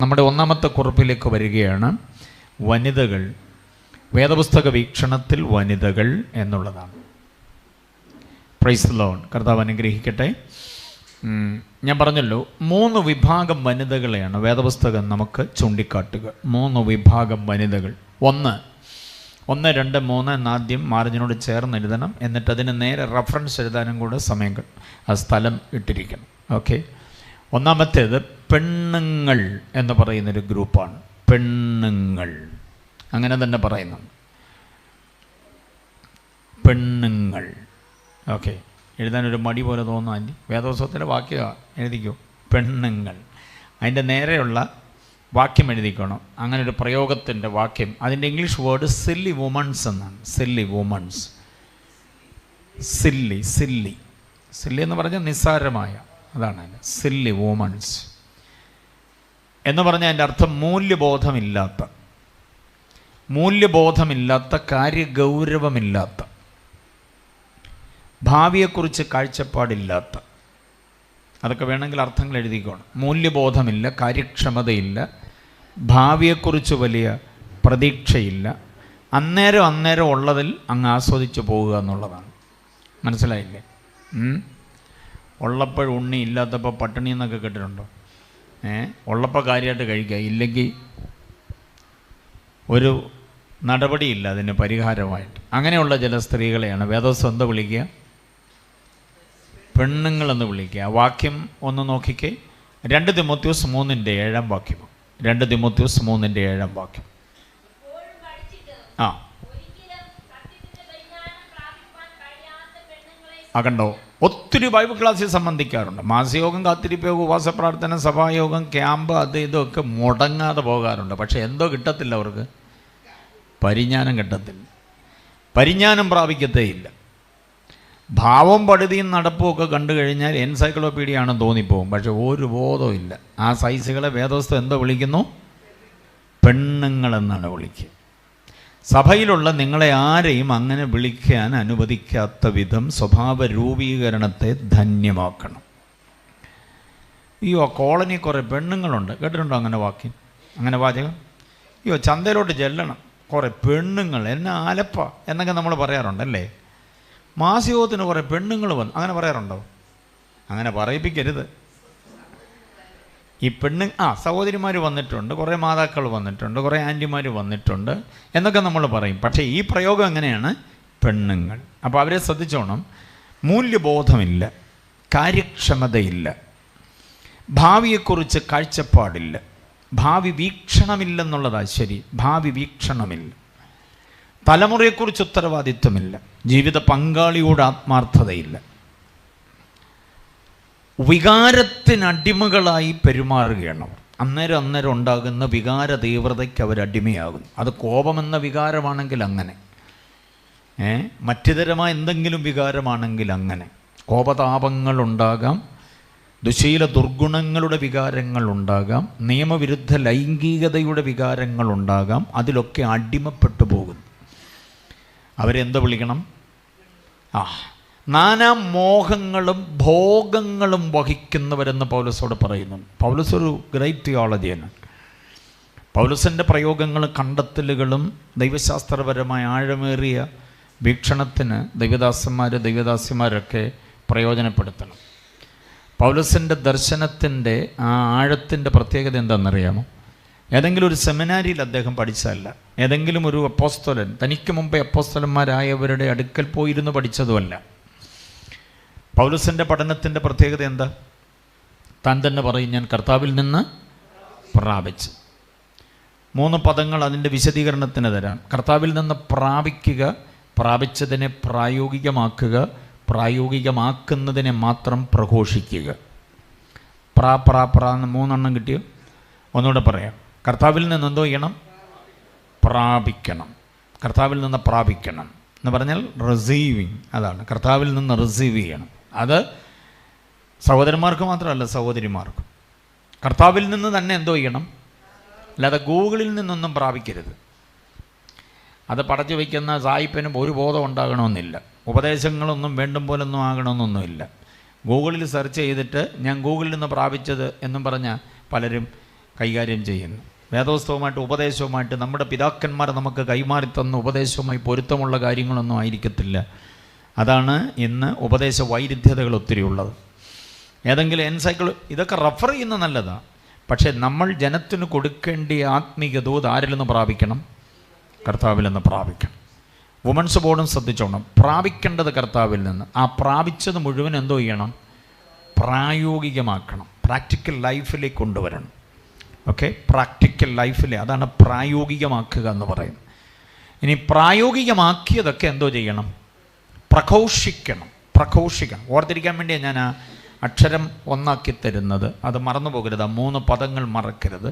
നമ്മുടെ ഒന്നാമത്തെ കുറിപ്പിലേക്ക് വരികയാണ്. വനിതകൾ, വേദപുസ്തക വീക്ഷണത്തിൽ വനിതകൾ എന്നുള്ളതാണ്. Praise the Lord. കർത്താവ് അനുഗ്രഹിക്കട്ടെ. ഞാൻ പറഞ്ഞല്ലോ, 3 വിഭാഗം വനിതകളെയാണ് വേദപുസ്തകം നമുക്ക് ചൂണ്ടിക്കാട്ടുക. 3 വിഭാഗം വനിതകൾ. 1, 2, 3 എന്നാദ്യം മാർജിനോട് ചേർന്ന് എഴുതണം. എന്നിട്ട് അതിന് നേരെ റെഫറൻസ് എഴുതാനും കൂടെ സമയം ആ സ്ഥലം ഇട്ടിരിക്കണം. ഓക്കെ. ഒന്നാമത്തേത് പെണ്ണുങ്ങൾ എന്ന് പറയുന്നൊരു ഗ്രൂപ്പാണ്. പെണ്ണുങ്ങൾ, അങ്ങനെ തന്നെ പറയുന്നുണ്ട്, പെണ്ണുങ്ങൾ. ഓക്കെ. എഴുതാനൊരു മടി പോലെ തോന്നുന്നു. ആൻറ്റി വേദപുസ്തകത്തിലെ വാക്യം എഴുതിക്കോ, പെണ്ണുങ്ങൾ. അതിൻ്റെ നേരെയുള്ള വാക്യം എഴുതിക്കണം. അങ്ങനെ ഒരു പ്രയോഗത്തിൻ്റെ വാക്യം, അതിൻ്റെ ഇംഗ്ലീഷ് വേർഡ് സില്ലി വുമൺസ് എന്നാണ്. Silly womens. Silly silly silly എന്ന് പറഞ്ഞാൽ നിസ്സാരമായ, അതാണ് അതിൻ്റെ സില്ലി വുമൺസ് എന്ന് പറഞ്ഞാൽ അതിൻ്റെ അർത്ഥം മൂല്യബോധമില്ലാത്ത, കാര്യഗൗരവമില്ലാത്ത, ഭാവിയെക്കുറിച്ച് കാഴ്ചപ്പാടില്ലാത്ത, അതൊക്കെ വേണമെങ്കിൽ അർത്ഥങ്ങൾ എഴുതിക്കോണം. മൂല്യബോധമില്ല, കാര്യക്ഷമതയില്ല, ഭാവിയെക്കുറിച്ച് വലിയ പ്രതീക്ഷയില്ല, അന്നേരം ഉള്ളതിൽ അങ്ങ് ആസ്വദിച്ച് പോവുക എന്നുള്ളതാണ്. മനസ്സിലായില്ലേ? ഉള്ളപ്പോൾ ഉണ്ണി, ഇല്ലാത്തപ്പോൾ പട്ടിണി എന്നൊക്കെ കേട്ടിട്ടുണ്ടോ? ഉള്ളപ്പോൾ കാര്യമായിട്ട് കഴിക്കുക, ഇല്ലെങ്കിൽ ഒരു നടപടിയില്ല അതിന് പരിഹാരമായിട്ട്. അങ്ങനെയുള്ള ചില സ്ത്രീകളെയാണ് വേദപുസ്തകം എന്താ വിളിക്കുക? പെണ്ണുങ്ങളെന്ന് വിളിക്കുക. വാക്യം ഒന്ന് നോക്കിക്കേ. 2 തിമോത്തിയോസ് 3:7 വാക്യം. 2 തിമോത്തിയോസ് 3:7 വാക്യം. കണ്ടോ? ഒത്തിരി ബൈബിൾ ക്ലാസ്സിൽ സംബന്ധിക്കാറുണ്ട്. മാസയോഗം, കാത്തിരിപ്പയോഗം, ഉപവാസ പ്രാർത്ഥന, സഭായോഗം, ക്യാമ്പ്, അത് ഇതൊക്കെ മുടങ്ങാതെ പോകാറുണ്ട്. പക്ഷേ എന്തോ കിട്ടത്തില്ല അവർക്ക്, പരിജ്ഞാനം കിട്ടത്തില്ല, പരിജ്ഞാനം പ്രാപിക്കത്തേയില്ല. ഭാവം, പടുതിയും നടപ്പുമൊക്കെ കണ്ടു കഴിഞ്ഞാൽ എൻസൈക്ലോപീഡിയ ആണെന്ന് തോന്നിപ്പോവും. പക്ഷെ ഒരു ബോധവും ഇല്ല. ആ സൈസുകളെ വേദപുസ്തകം എന്തോ വിളിക്കുന്നു? പെണ്ണുങ്ങളെന്നാണ് വിളിക്കുക. സഭയിലുള്ള നിങ്ങളെ ആരെയും അങ്ങനെ വിളിക്കാൻ അനുവദിക്കാത്ത വിധം സ്വഭാവ രൂപീകരണത്തെ ധന്യമാക്കണം. കോളനി കുറേ പെണ്ണുങ്ങളുണ്ട്, കേട്ടിട്ടുണ്ടോ അങ്ങനെ വാക്യം, അങ്ങനെ വാചകം? ചന്തയിലോട്ട് ചെല്ലണം, കുറേ പെണ്ണുങ്ങൾ, എന്നെ ആലപ്പ എന്നൊക്കെ നമ്മൾ പറയാറുണ്ടല്ലേ. മാസയോഗത്തിന് കുറേ പെണ്ണുങ്ങൾ വന്നു, അങ്ങനെ പറയാറുണ്ടോ? അങ്ങനെ പറയിപ്പിക്കരുത്. ഈ സഹോദരിമാർ വന്നിട്ടുണ്ട്, കുറേ മാതാക്കൾ വന്നിട്ടുണ്ട്, കുറേ ആൻറ്റിമാർ വന്നിട്ടുണ്ട് എന്നൊക്കെ നമ്മൾ പറയും. പക്ഷേ ഈ പ്രയോഗം എങ്ങനെയാണ്? പെണ്ണുങ്ങൾ. അപ്പോൾ അവരെ ശ്രദ്ധിച്ചോണം. മൂല്യബോധമില്ല, കാര്യക്ഷമതയില്ല, ഭാവിയെക്കുറിച്ച് കാഴ്ചപ്പാടില്ല, ഭാവി വീക്ഷണമില്ലെന്നുള്ളതാണ് ശരി. ഭാവി വീക്ഷണമില്ല, തലമുറയെക്കുറിച്ച് ഉത്തരവാദിത്വമില്ല, ജീവിത പങ്കാളിയോട് ആത്മാർത്ഥതയില്ല, വികാരത്തിനടിമകളായി പെരുമാറുകയാണ് അവർ. അന്നേരം ഉണ്ടാകുന്ന വികാര തീവ്രതയ്ക്ക് അവരടിമയാകുന്നു. അത് കോപമെന്ന വികാരമാണെങ്കിൽ അങ്ങനെ, മറ്റുതരമായ എന്തെങ്കിലും വികാരമാണെങ്കിൽ അങ്ങനെ. കോപതാപങ്ങളുണ്ടാകാം, ദുശീല ദുർഗുണങ്ങളുടെ വികാരങ്ങളുണ്ടാകാം, നിയമവിരുദ്ധ ലൈംഗികതയുടെ വികാരങ്ങളുണ്ടാകാം. അതിലൊക്കെ അടിമപ്പെട്ടു പോകുന്നു. അവരെന്ത് വിളിക്കണം? നാനാ മോഹങ്ങളും ഭോഗങ്ങളും വഹിക്കുന്നവരെന്ന് പൗലോസോട് പറയുന്നു. പൗലോസ് ഒരു ഗ്രേറ്റ് തിയോളജിയാണ്. പൗലോസിൻ്റെ പ്രയോഗങ്ങളും കണ്ടെത്തലുകളും ദൈവശാസ്ത്രപരമായ ആഴമേറിയ വീക്ഷണത്തിന് ദൈവദാസന്മാരൊക്കെ പ്രയോജനപ്പെടുത്തണം. പൗലോസിൻ്റെ ദർശനത്തിൻ്റെ ആ ആഴത്തിൻ്റെ പ്രത്യേകത എന്താണെന്നറിയാമോ? ഏതെങ്കിലും ഒരു സെമിനാരിയിൽ അദ്ദേഹം പഠിച്ചതല്ല, ഏതെങ്കിലും ഒരു അപ്പോസ്തലൻ, തനിക്ക് മുമ്പേ അപ്പോസ്തലന്മാരായവരുടെ അടുക്കൽ പോയിരുന്നു പഠിച്ചതുമല്ല. പൗലോസിൻ്റെ പഠനത്തിൻ്റെ പ്രത്യേകത എന്താ? താൻ തന്നെ പറയും, ഞാൻ കർത്താവിൽ നിന്ന് പ്രാപിച്ചു. 3 പദങ്ങൾ അതിൻ്റെ വിശദീകരണത്തിന് തരാം. കർത്താവിൽ നിന്ന് പ്രാപിക്കുക, പ്രാപിച്ചതിനെ പ്രായോഗികമാക്കുക, പ്രായോഗികമാക്കുന്നതിനെ മാത്രം പ്രഘോഷിക്കുക. എന്ന് 3 കിട്ടിയോ? ഒന്നുകൂടെ പറയാം. കർത്താവിൽ നിന്ന് എന്തോ ചെയ്യണം? പ്രാപിക്കണം. കർത്താവിൽ നിന്ന് പ്രാപിക്കണം എന്ന് പറഞ്ഞാൽ റിസീവിങ്, അതാണ്. കർത്താവിൽ നിന്ന് റിസീവ് ചെയ്യണം. അത് സഹോദരന്മാർക്ക് മാത്രമല്ല, സഹോദരിമാർക്കും. കർത്താവിൽ നിന്ന് തന്നെ എന്തോ ചെയ്യണം? അല്ലാതെ ഗൂഗിളിൽ നിന്നൊന്നും പ്രാപിക്കരുത്. അത് പടച്ചു വയ്ക്കുന്ന സായിപ്പിനും ഒരു ബോധം ഉണ്ടാകണമെന്നില്ല. ഉപദേശങ്ങളൊന്നും വേണ്ടും പോലൊന്നും ആകണമെന്നൊന്നുമില്ല. ഗൂഗിളിൽ സെർച്ച് ചെയ്തിട്ട് ഞാൻ ഗൂഗിളിൽ നിന്ന് പ്രാപിച്ചത് എന്നും പറഞ്ഞാൽ പലരും കൈകാര്യം ചെയ്യുന്നു. വേദപുസ്തകവുമായിട്ട് ഉപദേശവുമായിട്ട് നമ്മുടെ പിതാക്കന്മാർ നമുക്ക് കൈമാറി തന്ന ഉപദേശവുമായി പൊരുത്തമുള്ള കാര്യങ്ങളൊന്നും ആയിരിക്കത്തില്ല. അതാണ് ഇന്ന് ഉപദേശ വൈരുദ്ധ്യതകൾ ഒത്തിരി ഉള്ളത്. ഏതെങ്കിലും ഇതൊക്കെ റെഫർ ചെയ്യുന്ന നല്ലതാണ്. പക്ഷേ നമ്മൾ ജനത്തിന് കൊടുക്കേണ്ടിയ ആത്മീയ ദൂത് ആരിൽ നിന്ന് പ്രാപിക്കണം? കർത്താവിൽ നിന്ന് പ്രാപിക്കണം. വുമൻസ് ബോർഡും ശ്രദ്ധിച്ചോണം, പ്രാപിക്കേണ്ടത് കർത്താവിൽ നിന്ന്. ആ പ്രാപിച്ചത് മുഴുവൻ എന്തോ ചെയ്യണം? പ്രായോഗികമാക്കണം, പ്രാക്ടിക്കൽ ലൈഫിലേക്ക് കൊണ്ടുവരണം. ഓക്കെ, പ്രാക്ടിക്കൽ ലൈഫിൽ അതാണ് പ്രായോഗികമാക്കുക എന്ന് പറയുന്നത്. ഇനി പ്രായോഗികമാക്കിയതൊക്കെ എന്തോ ചെയ്യണം? പ്രഘോഷിക്കണം. ഓർത്തിരിക്കാൻ വേണ്ടിയാണ് ഞാൻ ആ അക്ഷരം ഒന്നാക്കി തരുന്നത്. അത് മറന്നു പോകരുത്, 3 പദങ്ങൾ മറക്കരുത്.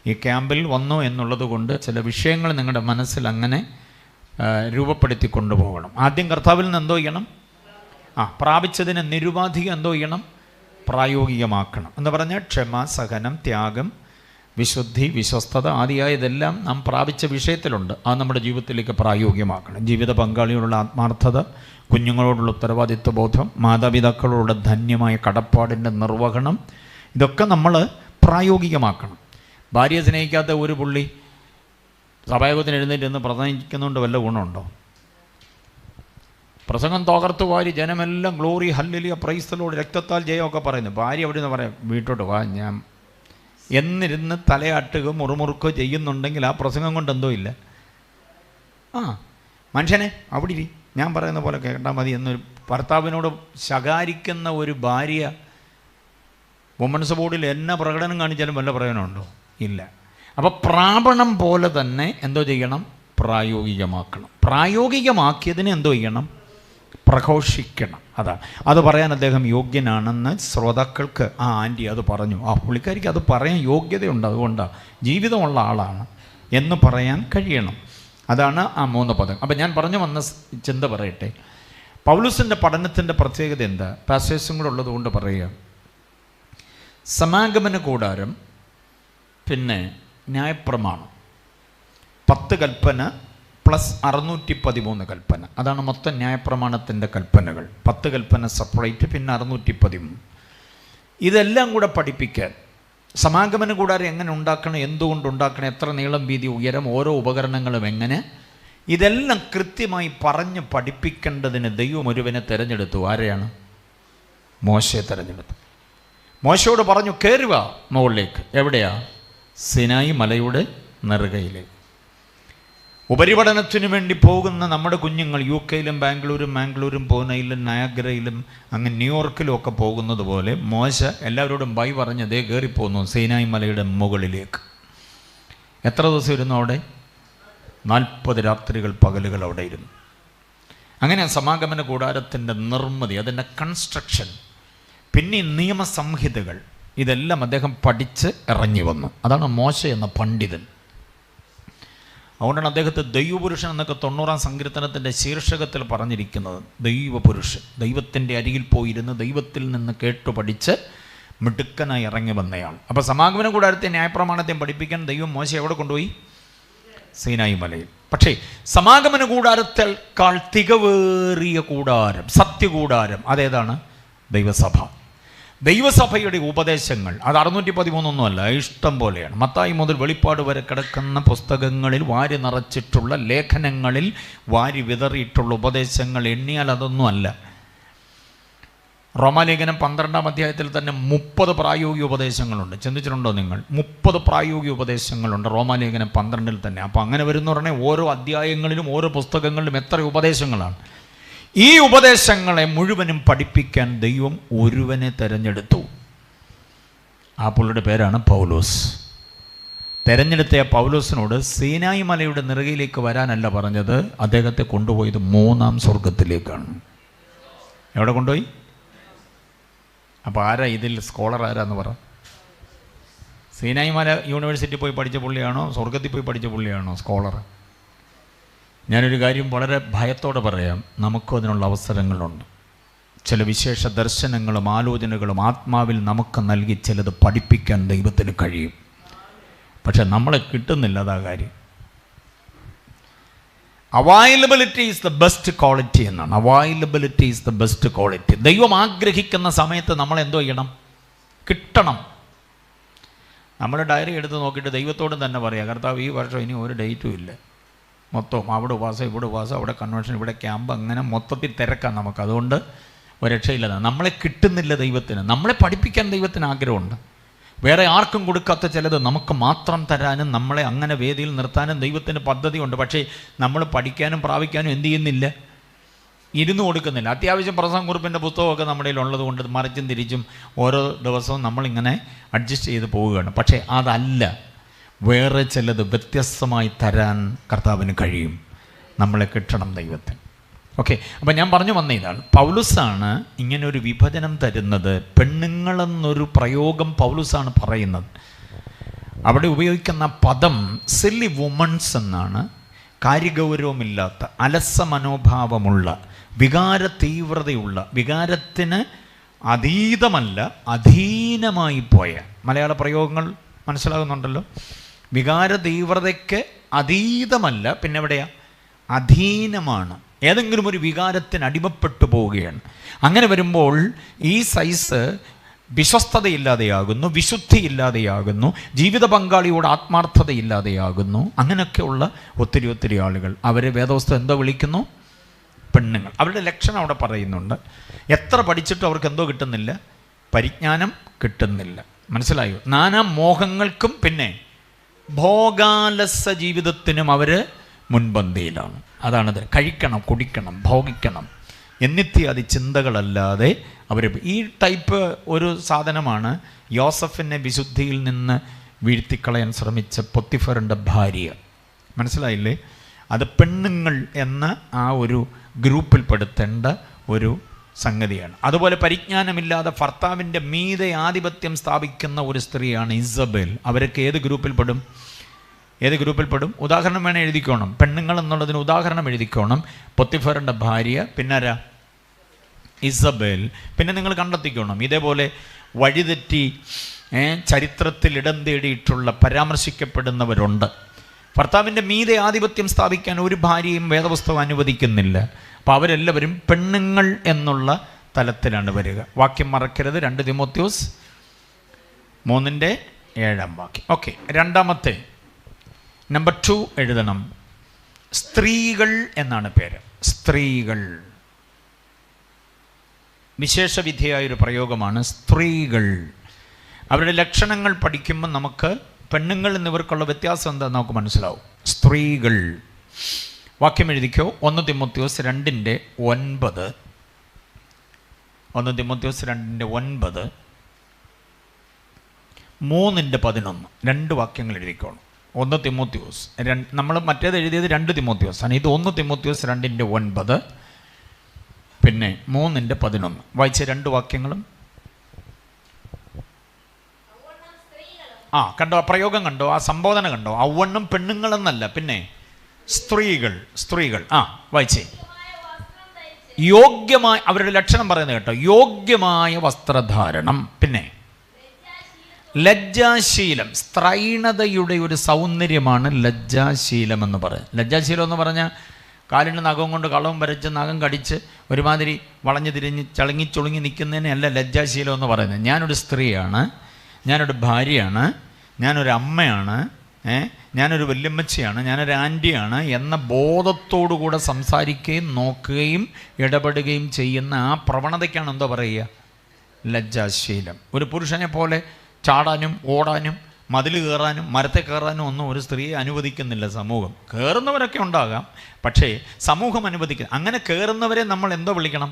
ഈ ക്യാമ്പിൽ വന്നു എന്നുള്ളത് കൊണ്ട് ചില വിഷയങ്ങൾ നിങ്ങളുടെ മനസ്സിൽ അങ്ങനെ രൂപപ്പെടുത്തി കൊണ്ടുപോകണം. ആദ്യം കർത്താവിൽ നിന്ന് എന്തോ ചെയ്യണം? പ്രാപിച്ചതിനെ നിരുപാധികം എന്തോ ചെയ്യണം? പ്രായോഗികമാക്കണം. എന്ന് പറഞ്ഞാൽ ക്ഷമ, സഹനം, ത്യാഗം, വിശുദ്ധി, വിശ്വസ്തത ആദിയായതെല്ലാം നാം പ്രാപിച്ച വിഷയത്തിലുണ്ട്. അത് നമ്മുടെ ജീവിതത്തിലേക്ക് പ്രായോഗികമാക്കണം. ജീവിത പങ്കാളിയോടുള്ള ആത്മാർത്ഥത, കുഞ്ഞുങ്ങളോടുള്ള ഉത്തരവാദിത്വ ബോധം, മാതാപിതാക്കളോടുള്ള ധന്യമായ കടപ്പാടിൻ്റെ നിർവഹണം, ഇതൊക്കെ നമ്മൾ പ്രായോഗികമാക്കണം. ഭാര്യയെ സ്നേഹിക്കാത്ത ഒരു പുള്ളി സഭായോഗത്തിന് എഴുന്നേറ്റ് പ്രസംഗിക്കുന്നതുകൊണ്ട് വല്ല ഗുണമുണ്ടോ? പ്രസംഗം തകർത്തു വാരി ജനമെല്ലാം glory, hallelujah, praise the Lord, രക്തത്താൽ ജയമൊക്കെ പറയുന്നു. ഭാര്യ അവിടെ നിന്ന് പറയാം, വീട്ടോട്ട് വാ ഞാൻ എന്നിരുന്ന് തലയാട്ടുകയോ മുറുമുറുക്കോ ചെയ്യുന്നുണ്ടെങ്കിൽ ആ പ്രസംഗം കൊണ്ട് എന്തോ ഇല്ല. മനുഷ്യനെ അവിടെ ഇരി, ഞാൻ പറയുന്ന പോലെ കേട്ടാൽ മതി എന്നൊരു ഭർത്താവിനോട് ശകാരിക്കുന്ന ഒരു ഭാര്യ വുമൻസ് ബോർഡിൽ എന്നെ പ്രകടനം കാണിച്ചാലും വല്ല പ്രയോജനമുണ്ടോ? ഇല്ല. അപ്പോൾ പ്രാപണം പോലെ തന്നെ എന്തോ ചെയ്യണം? പ്രായോഗികമാക്കണം. പ്രായോഗികമാക്കിയതിനെ എന്തോ ചെയ്യണം? പ്രഘോഷിക്കണം. അത് പറയാൻ അദ്ദേഹം യോഗ്യനാണെന്ന് ശ്രോതാക്കൾക്ക് ആൻറ്റി അത് പറഞ്ഞു. പുള്ളിക്കാരിക്ക് അത് പറയാൻ യോഗ്യതയുണ്ട്, അതുകൊണ്ടാണ് ജീവിതമുള്ള ആളാണ് എന്ന് പറയാൻ കഴിയണം. അതാണ് ആ 3 പദം. അപ്പം ഞാൻ പറഞ്ഞു വന്ന ചിന്ത പറയട്ടെ. പൗലോസിൻ്റെ പഠനത്തിൻ്റെ പ്രത്യേകത എന്താ? പാസേജും കൂടെ ഉള്ളത് കൊണ്ട് പറയുക. സമാഗമന കൂടാരം, പിന്നെ ന്യായപ്രമാണം, 10 കൽപ്പന പ്ലസ് 613 കൽപ്പന. അതാണ് മൊത്തം ന്യായപ്രമാണത്തിൻ്റെ കൽപ്പനകൾ. 10 കൽപ്പന സെപ്പറേറ്റ്, പിന്നെ 613. ഇതെല്ലാം കൂടെ പഠിപ്പിക്കാൻ സമാഗമന കൂടാരം എങ്ങനെ ഉണ്ടാക്കണം, എന്തുകൊണ്ട് ഉണ്ടാക്കണം, എത്ര നീളം, വീതി, ഉയരം, ഓരോ ഉപകരണങ്ങളും എങ്ങനെ, ഇതെല്ലാം കൃത്യമായി പറഞ്ഞ് പഠിപ്പിക്കേണ്ടതിന് ദൈവം ഒരുവനെ തിരഞ്ഞെടുത്തു. ആരെയാണ്? മോശയെ തിരഞ്ഞെടുത്തു. മോശയോട് പറഞ്ഞു, കയറുക മുകളിലേക്ക്. എവിടെയാ? സിനായി മലയുടെ നെറുകയിലേക്ക്. ഉപരിപഠനത്തിന് വേണ്ടി പോകുന്ന നമ്മുടെ കുഞ്ഞുങ്ങൾ UK-ലും ബാംഗ്ലൂരും പൂനെയിലും നയാഗ്രയിലും അങ്ങ് ന്യൂയോർക്കിലും ഒക്കെ പോകുന്നത് പോലെ മോശ എല്ലാവരോടും ബൈ പറഞ്ഞ് ദേ കയറിപ്പോന്നു സീനായി മലയുടെ മുകളിലേക്ക്. എത്ര ദിവസം ഇരുന്നു അവിടെ? 40 രാത്രികൾ പകലുകൾ അവിടെ ഇരുന്നു. അങ്ങനെ സമാഗമന കൂടാരത്തിൻ്റെ നിർമ്മിതി, അതിൻ്റെ കൺസ്ട്രക്ഷൻ, പിന്നെ നിയമസംഹിതകൾ, ഇതെല്ലാം അദ്ദേഹം പഠിച്ച് ഇറങ്ങി വന്നു. അതാണ് മോശ എന്ന പണ്ഡിതൻ. അതുകൊണ്ടാണ് അദ്ദേഹത്തെ ദൈവപുരുഷൻ എന്നൊക്കെ 90-ാം സങ്കീർത്തനത്തിൻ്റെ ശീർഷകത്തിൽ പറഞ്ഞിരിക്കുന്നത്. ദൈവപുരുഷൻ, ദൈവത്തിൻ്റെ അരികിൽ പോയിരുന്ന് ദൈവത്തിൽ നിന്ന് കേട്ടു പഠിച്ച് മിടുക്കനായി ഇറങ്ങി വന്നയാൾ. അപ്പോൾ സമാഗമന കൂടാരത്തെ ന്യായപ്രമാണത്തെയും പഠിപ്പിക്കാൻ ദൈവം മോശ എവിടെ കൊണ്ടുപോയി? സീനായി മലയിൽ. പക്ഷേ സമാഗമന കൂടാരത്തേക്കാൾ തികവേറിയ കൂടാരം, സത്യകൂടാരം, അതേതാണ്? ദൈവസഭ. ദൈവസഭയുടെ ഉപദേശങ്ങൾ അത് 613 ഇഷ്ടം പോലെയാണ്. മത്തായി മുതൽ വെളിപ്പാട് വരെ കിടക്കുന്ന പുസ്തകങ്ങളിൽ വാരി നിറച്ചിട്ടുള്ള ലേഖനങ്ങളിൽ വാരി വിതറിയിട്ടുള്ള ഉപദേശങ്ങൾ എണ്ണിയാൽ അതൊന്നുമല്ല. റോമാലേഖനം 12-ാം അധ്യായത്തിൽ തന്നെ 30 പ്രായോഗിക ഉപദേശങ്ങളുണ്ട്. ചിന്തിച്ചിട്ടുണ്ടോ നിങ്ങൾ? 30 പ്രായോഗിക ഉപദേശങ്ങളുണ്ട് റോമാലേഖനം 12-ൽ തന്നെ. അപ്പോൾ അങ്ങനെ വരുന്ന പറഞ്ഞാൽ ഓരോ അധ്യായങ്ങളിലും ഓരോ പുസ്തകങ്ങളിലും എത്ര ഉപദേശങ്ങളാണ്. ഈ ഉപദേശങ്ങളെ മുഴുവനും പഠിപ്പിക്കാൻ ദൈവം ഒരുവനെ തിരഞ്ഞെടുത്തു. ആ പുള്ളിയുടെ പേരാണ് പൗലോസ്. തിരഞ്ഞെടുത്ത പൗലോസിനോട് സീനായി മലയുടെ നെറുകയിലേക്ക് വരാനല്ല പറഞ്ഞത്, അദ്ദേഹത്തെ കൊണ്ടുപോയത് 3-ാം സ്വർഗത്തിലേക്കാണ്. എവിടെ കൊണ്ടുപോയി? അപ്പോൾ ആരാ ഇതിൽ സ്കോളർ? ആരാന്ന് പറ. സീനായി മല യൂണിവേഴ്സിറ്റി പോയി പഠിച്ച പുള്ളിയാണോ, സ്വർഗത്തിൽ പോയി പഠിച്ച പുള്ളിയാണോ സ്കോളർ? ഞാനൊരു കാര്യം വളരെ ഭയത്തോടെ പറയാം, നമുക്കും അതിനുള്ള അവസരങ്ങളുണ്ട്. ചില വിശേഷ ദർശനങ്ങളും ആലോചനകളും ആത്മാവിൽ നമുക്ക് നൽകി ചിലത് പഠിപ്പിക്കാൻ ദൈവത്തിന് കഴിയും. പക്ഷെ നമ്മളെ കിട്ടുന്നില്ല, അതാ കാര്യം. Availability is the best quality എന്നാണ്. Availability is the best quality. ദൈവം ആഗ്രഹിക്കുന്ന സമയത്ത് നമ്മൾ എന്തോ ചെയ്യണം? കിട്ടണം. നമ്മൾ ഡയറി എടുത്ത് നോക്കിയിട്ട് ദൈവത്തോടും തന്നെ പറയാം, കർത്താവ് ഈ വർഷം ഇനി ഒരു ഡേറ്റും ഇല്ല, മൊത്തം അവിടെ ഉപവാസം ഇവിടെ ഉപവാസം അവിടെ കൺവെൻഷൻ ഇവിടെ ക്യാമ്പ്, അങ്ങനെ മൊത്തത്തിൽ തിരക്കാം നമുക്ക്. അതുകൊണ്ട് ഒരു രക്ഷയില്ലാതെ നമ്മളെ കിട്ടുന്നില്ല ദൈവത്തിന്. നമ്മളെ പഠിപ്പിക്കാൻ ദൈവത്തിന് ആഗ്രഹമുണ്ട്. വേറെ ആർക്കും കൊടുക്കാത്ത ചിലത് നമുക്ക് മാത്രം തരാനും നമ്മളെ അങ്ങനെ വേദിയിൽ നിർത്താനും ദൈവത്തിന് പദ്ധതിയുണ്ട്. പക്ഷേ നമ്മൾ പഠിക്കാനും പ്രാപിക്കാനും എന്ത് ചെയ്യുന്നില്ല, ഇരുന്ന് കൊടുക്കുന്നില്ല. അത്യാവശ്യം പ്രസംഗക്കുറിപ്പിൻ്റെ പുസ്തകമൊക്കെ നമ്മുടെ ഉള്ളത് കൊണ്ട് മറിച്ചും തിരിച്ചും ഓരോ ദിവസവും നമ്മളിങ്ങനെ അഡ്ജസ്റ്റ് ചെയ്ത് പോവുകയാണ്. പക്ഷേ അതല്ല, വേറെ ചിലത് വ്യത്യസ്തമായി തരാൻ കർത്താവിന് കഴിയും. നമ്മളെ കിട്ടണം ദൈവത്തിന്. ഓക്കെ, അപ്പം ഞാൻ പറഞ്ഞു വന്ന ഇതാണ്, പൗലുസാണ് ഇങ്ങനെ ഒരു വിഭജനം തരുന്നത്. പെണ്ണുങ്ങളെന്നൊരു പ്രയോഗം പൗലുസാണ് പറയുന്നത്. അവിടെ ഉപയോഗിക്കുന്ന പദം സില്ലി വുമൺസ് എന്നാണ്. കാര്യഗൗരവമില്ലാത്ത, അലസ മനോഭാവമുള്ള, വികാര തീവ്രതയുള്ള, വികാരത്തിന് അതീതമല്ല അധീനമായി പോയ, മലയാള പ്രയോഗങ്ങൾ മനസ്സിലാകുന്നുണ്ടല്ലോ. വികാര തീവ്രതയ്ക്ക് അതീതമല്ല, പിന്നെ എവിടെയാ, അധീനമാണ്. ഏതെങ്കിലും ഒരു വികാരത്തിന് അടിമപ്പെട്ടു പോവുകയാണ്. അങ്ങനെ വരുമ്പോൾ ഈ സൈസ് വിശ്വസ്തതയില്ലാതെയാകുന്നു, വിശുദ്ധിയില്ലാതെയാകുന്നു, ജീവിത പങ്കാളിയോട് ആത്മാർത്ഥതയില്ലാതെയാകുന്നു. അങ്ങനെയൊക്കെയുള്ള ഒത്തിരി ആളുകൾ, അവരെ വേദവസ്തു എന്തോ വിളിക്കുന്നു, പെണ്ണുങ്ങൾ. അവരുടെ ലക്ഷണം അവിടെ പറയുന്നുണ്ട്. എത്ര പഠിച്ചിട്ടും അവർക്ക് എന്തോ കിട്ടുന്നില്ല, പരിജ്ഞാനം കിട്ടുന്നില്ല. മനസ്സിലായോ? നാനാ മോഹങ്ങൾക്കും പിന്നെ ഭോഗാലസ ജീവിതത്തിനും അവർ മുൻപന്തിയിലാണ്. അതാണത്. കഴിക്കണം, കുടിക്കണം, ഭോഗിക്കണം എന്നിത്യാദി ചിന്തകളല്ലാതെ അവർ ഈ ടൈപ്പ് ഒരു സാധനമാണ് യോസഫിനെ വിശുദ്ധിയിൽ നിന്ന് വീഴ്ത്തിക്കളയാൻ ശ്രമിച്ച പൊത്തിഫറിൻ്റെ ഭാര്യ. മനസ്സിലായില്ലേ? അത് പെണ്ണുങ്ങൾ എന്ന ആ ഒരു ഗ്രൂപ്പിൽപ്പെടുത്തേണ്ട ഒരു സംഗതിയാണ്. അതുപോലെ പരിജ്ഞാനമില്ലാതെ ഭർത്താവിൻ്റെ മീതെ ആധിപത്യം സ്ഥാപിക്കുന്ന ഒരു സ്ത്രീയാണ് ഇസബേൽ. അവരൊക്കെ ഏത് ഗ്രൂപ്പിൽപ്പെടും? ഉദാഹരണം വേണേൽ എഴുതിക്കോണം. പെണ്ണുങ്ങൾ എന്നുള്ളതിന് ഉദാഹരണം എഴുതിക്കോണം. പൊത്തിഫറിൻ്റെ ഭാര്യ, പിന്നെ ആരാ? ഇസബേൽ. പിന്നെ നിങ്ങൾ കണ്ടെത്തിക്കോണം, ഇതേപോലെ വഴിതെറ്റി ചരിത്രത്തിൽ ഇടം തേടിയിട്ടുള്ള പരാമർശിക്കപ്പെടുന്നവരുണ്ട്. ഭർത്താവിൻ്റെ മീതെ ആധിപത്യം സ്ഥാപിക്കാൻ ഒരു ഭാര്യയും വേദപുസ്തകം അനുവദിക്കുന്നില്ല. അപ്പോൾ അവരെല്ലാവരും പെണ്ണുങ്ങൾ എന്നുള്ള തലത്തിലാണ് വരിക. വാക്യം മറക്കരുത്, 2 തിമോത്തിയോസ് 3:7. ഓക്കെ, രണ്ടാമത്തെ നമ്പർ 2 എഴുതണം. സ്ത്രീകൾ എന്നാണ് പേര്. സ്ത്രീകൾ വിശേഷവിധിയായൊരു പ്രയോഗമാണ്. സ്ത്രീകൾ, അവരുടെ ലക്ഷണങ്ങൾ പഠിക്കുമ്പോൾ നമുക്ക് പെണ്ണുങ്ങൾ എന്നിവർക്കുള്ള വ്യത്യാസം എന്താണെന്ന് നമുക്ക് മനസ്സിലാവും. സ്ത്രീകൾ. വാക്യം എഴുതിക്കോ. 1 തിമോത്തിയോസ് 2:9. 1 തിമോത്തിയോസ് 2:9, 3:11. 2 വാക്യങ്ങൾ എഴുതിക്കോണം. 1 തിമോത്തിയോസ്, നമ്മൾ മറ്റേത് എഴുതിയത് 2 തിമോത്തിയോസ് ആണ്. ഇത് 1 തിമോത്തിയോസ് 2:9, പിന്നെ 3:11. വായിച്ച 2 വാക്യങ്ങളും. കണ്ടോ? ആ പ്രയോഗം കണ്ടോ? ആ സംബോധന കണ്ടോ? ഔവണ്ണം പെണ്ണുങ്ങളെന്നല്ല, പിന്നെ സ്ത്രീകൾ. വായിച്ചേ. യോഗ്യമായ, അവരുടെ ലക്ഷണം പറയുന്നത് കേട്ടോ, യോഗ്യമായ വസ്ത്രധാരണം, പിന്നെ ലജ്ജാശീലം. സ്ത്രൈണതയുടെ ഒരു സൗന്ദര്യമാണ് ലജ്ജാശീലം എന്ന് പറയുന്നത്. ലജ്ജാശീലം എന്ന് പറഞ്ഞാൽ കാലിന് നഖം കൊണ്ട് കളവും വരച്ച് നഖം കടിച്ച് ഒരുമാതിരി വളഞ്ഞു തിരിഞ്ഞ് ചളുങ്ങി നിൽക്കുന്നതിനല്ല ലജ്ജാശീലം എന്ന് പറയുന്നത്. ഞാനൊരു സ്ത്രീയാണ്, ഞാനൊരു ഭാര്യയാണ്, ഞാനൊരു അമ്മയാണ്, ഞാനൊരു വല്യമ്മച്ചിയാണ്, ഞാനൊരു ആൻറ്റിയാണ് എന്ന ബോധത്തോടുകൂടെ സംസാരിക്കുകയും നോക്കുകയും ഇടപെടുകയും ചെയ്യുന്ന ആ പ്രവണതയ്ക്കാണ് എന്തോ പറയുക, ലജ്ജാശീലം. ഒരു പുരുഷനെ പോലെ ചാടാനും ഓടാനും മതിൽ കയറാനും മരത്തെ കയറാനും ഒന്നും ഒരു സ്ത്രീയെ അനുവദിക്കുന്നില്ല സമൂഹം. കയറുന്നവരൊക്കെ ഉണ്ടാകാം, പക്ഷേ സമൂഹം അനുവദിക്കുക. അങ്ങനെ കയറുന്നവരെ നമ്മൾ എന്തോ വിളിക്കണം?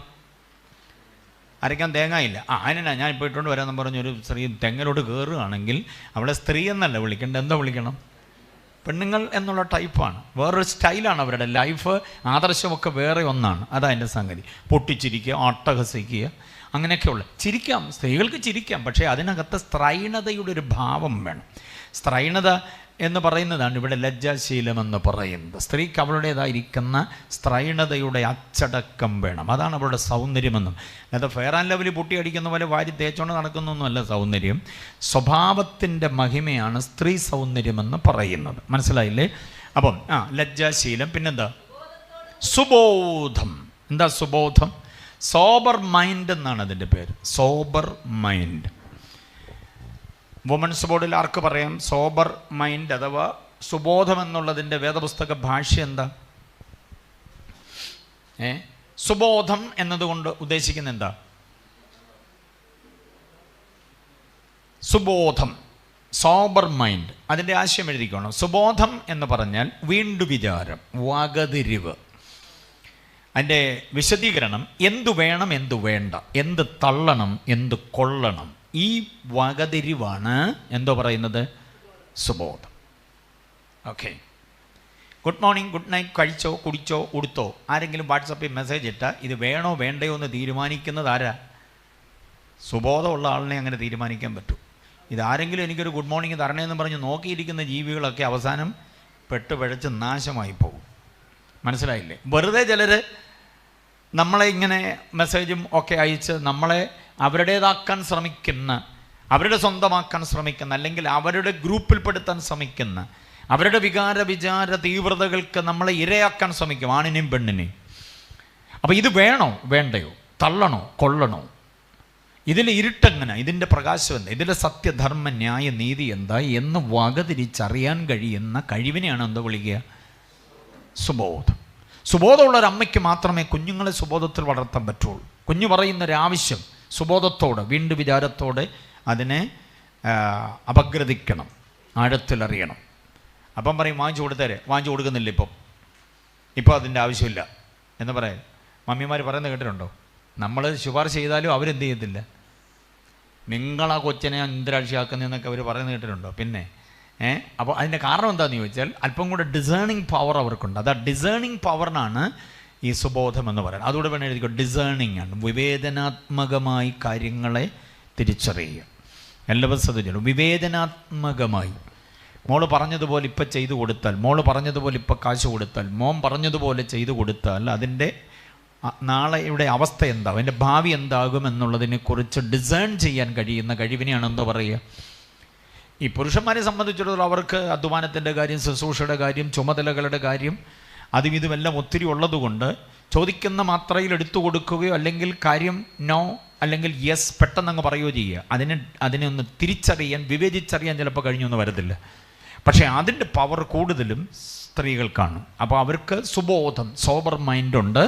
അരയ്ക്കാൻ തേങ്ങയില്ല. അതിനാ ഞാൻ ഇപ്പോൾ ഇട്ടുകൊണ്ട് വരാമെന്ന് പറഞ്ഞൊരു സ്ത്രീ തെങ്ങലോട്ട് കയറുകയാണെങ്കിൽ അവളെ സ്ത്രീ എന്നല്ല വിളിക്കേണ്ടത്, എന്തോ വിളിക്കണം? പെണ്ണുങ്ങൾ എന്നുള്ള ടൈപ്പാണ്. വേറൊരു സ്റ്റൈലാണ് അവരുടെ ലൈഫ്. ആദർശമൊക്കെ വേറെ ഒന്നാണ്. അതതിൻ്റെ സംഗതി. പൊട്ടിച്ചിരിക്കുക, അട്ടഹസിക്കുക, അങ്ങനെയൊക്കെയുള്ള. ചിരിക്കാം, സ്ത്രീകൾക്ക് ചിരിക്കാം, പക്ഷേ അതിനകത്ത് സ്ത്രൈണതയുടെ ഒരു ഭാവം വേണം. സ്ത്രൈണത എന്ന് പറയുന്നതാണ് ഇവിടെ ലജ്ജാശീലം എന്ന് പറയുന്നത്. സ്ത്രീക്ക് അവളുടേതായിരിക്കുന്ന സ്ത്രൈണതയുടെ അച്ചടക്കം വേണം. അതാണ് അവളുടെ സൗന്ദര്യമെന്നും. അല്ലാതെ ഫെയർ ആൻഡ് ലവ്ലി പൊട്ടി അടിക്കുന്ന പോലെ വാരി തേച്ചോണ്ട് നടക്കുന്നൊന്നുമല്ല സൗന്ദര്യം. സ്വഭാവത്തിൻ്റെ മഹിമയാണ് സ്ത്രീ സൗന്ദര്യമെന്ന് പറയുന്നത്. മനസ്സിലായില്ലേ? അപ്പം ലജ്ജാശീലം. പിന്നെന്താ? സുബോധം. എന്താ സുബോധം? സോബർ മൈൻഡ് എന്നാണ് അതിൻ്റെ പേര്. Sober mind. വുമൻസ് ബോർഡിൽ ആർക്ക് പറയാം? സോബർ മൈൻഡ് അഥവാ സുബോധം എന്നുള്ളതിൻ്റെ വേദപുസ്തക ഭാഷ എന്താ? സുബോധം എന്നതുകൊണ്ട് ഉദ്ദേശിക്കുന്ന എന്താ? സുബോധം, സോബർ മൈൻഡ്, അതിൻ്റെ ആശയം എഴുതിക്കണം. സുബോധം എന്ന് പറഞ്ഞാൽ വീണ്ടു വിചാരം, വകതിരിവ്. അതിൻ്റെ വിശദീകരണം എന്തു വേണം, എന്തു വേണ്ട, എന്ത് തള്ളണം, എന്ത് കൊള്ളണം, ഈ വകതിരിവാണ് എന്തോ പറയുന്നത്? സുബോധം. Okay. Good morning, good night, കഴിച്ചോ, കുടിച്ചോ, ഉടുത്തോ, ആരെങ്കിലും വാട്സപ്പിൽ മെസ്സേജ് ഇട്ടാൽ ഇത് വേണോ വേണ്ടയോ എന്ന് തീരുമാനിക്കുന്നത് ആരാ? സുബോധമുള്ള ആളിനെ അങ്ങനെ തീരുമാനിക്കാൻ പറ്റൂ. ഇതാരെങ്കിലും എനിക്കൊരു ഗുഡ് മോർണിംഗ് തരണേന്ന് പറഞ്ഞ് നോക്കിയിരിക്കുന്ന ജീവികളൊക്കെ അവസാനം പെട്ടുപിഴച്ച് നാശമായി പോകും. മനസ്സിലായില്ലേ? വെറുതെ ചിലർ നമ്മളെ ഇങ്ങനെ മെസ്സേജും ഒക്കെ അയച്ച് നമ്മളെ അവരുടേതാക്കാൻ ശ്രമിക്കുന്ന, അവരുടെ സ്വന്തമാക്കാൻ ശ്രമിക്കുന്ന, അല്ലെങ്കിൽ അവരുടെ ഗ്രൂപ്പിൽപ്പെടുത്താൻ ശ്രമിക്കുന്ന, അവരുടെ വിചാര തീവ്രതകൾക്ക് നമ്മളെ ഇരയാക്കാൻ ശ്രമിക്കും, ആണിനെയും പെണ്ണിനെയും. അപ്പോൾ ഇത് വേണോ വേണ്ടയോ, തള്ളണോ കൊള്ളണോ, ഇതിൽ ഇരുട്ടെങ്ങനെ, ഇതിൻ്റെ പ്രകാശം എന്താ, ഇതിൻ്റെ സത്യധർമ്മ ന്യായ നീതി എന്താ എന്ന് വകതിരിച്ചറിയാൻ കഴിയുന്ന കഴിവിനെയാണ് എന്താ വിളിക്കുക? സുബോധം. സുബോധമുള്ള ഒരു അമ്മയ്ക്ക് മാത്രമേ കുഞ്ഞുങ്ങളെ സുബോധത്തിൽ വളർത്താൻ പറ്റുള്ളൂ. കുഞ്ഞു പറയുന്നൊരാവശ്യം സുബോധത്തോടെ, വീണ്ടു വിചാരത്തോടെ അതിനെ അപഗ്രഥിക്കണം, ആഴത്തിലറിയണം. അപ്പം പറയും വാങ്ങിച്ചു കൊടുത്തേരെ, വാങ്ങിച്ചു കൊടുക്കുന്നില്ല, ഇപ്പോൾ അതിൻ്റെ ആവശ്യമില്ല എന്ന് പറയാം. മമ്മിമാർ പറയുന്നത് കേട്ടിട്ടുണ്ടോ? നമ്മൾ ശുപാർശ ചെയ്താലും അവരെന്ത് ചെയ്യത്തില്ല. നിങ്ങളാ കൊച്ചിനെ ഇന്ദ്രാക്ഷിയാക്കുന്നതെന്നൊക്കെ അവർ പറയുന്നത് കേട്ടിട്ടുണ്ടോ? പിന്നെ അപ്പോൾ അതിൻ്റെ കാരണം എന്താണെന്ന് ചോദിച്ചാൽ അല്പം കൂടെ ഡിസേണിങ് പവർ അവർക്കുണ്ട്. അത് ആ ഡിസേണിങ് പവറിനാണ് ഈ സുബോധം എന്ന് പറയുന്നത്. അതുകൂടെ വേണം എഴുതിക്കോ, ഡിസേണിങ് ആണ്. വിവേചനാത്മകമായി കാര്യങ്ങളെ തിരിച്ചറിയുക. എല്ലാവരും ശ്രദ്ധിച്ചോളൂ, വിവേചനാത്മകമായി. മോള് പറഞ്ഞതുപോലെ ഇപ്പം ചെയ്തു കൊടുത്താൽ, മോള് പറഞ്ഞതുപോലെ ഇപ്പം കാശ് കൊടുത്താൽ, മോൻ പറഞ്ഞതുപോലെ ചെയ്തു കൊടുത്താൽ അതിൻ്റെ നാളെയുടെ അവസ്ഥ എന്താകും, അതിൻ്റെ ഭാവി എന്താകും എന്നുള്ളതിനെക്കുറിച്ച് ഡിസേൺ ചെയ്യാൻ കഴിയുന്ന കഴിവിനെയാണ് എന്താ പറയുക? ഈ പുരുഷന്മാരെ സംബന്ധിച്ചിടത്തോളം അവർക്ക് അധ്വാനത്തിൻ്റെ കാര്യം, ശുശ്രൂഷയുടെ കാര്യം, ചുമതലകളുടെ കാര്യം, അതും ഇതുമെല്ലാം ഒത്തിരി ഉള്ളതുകൊണ്ട് ചോദിക്കുന്ന മാത്രയിൽ എടുത്തു കൊടുക്കുകയോ അല്ലെങ്കിൽ കാര്യം നോ അല്ലെങ്കിൽ യെസ് പെട്ടെന്നങ്ങ് പറയുകയോ ചെയ്യുക. അതിനെ ഒന്ന് തിരിച്ചറിയാൻ, വിവേചിച്ചറിയാൻ ചിലപ്പോൾ കഴിഞ്ഞൊന്നും വരത്തില്ല. പക്ഷേ അതിൻ്റെ പവർ കൂടുതലും സ്ത്രീകൾക്കാണ്. അപ്പോൾ അവർക്ക് സുബോധം, സോബർ മൈൻഡുണ്ട്.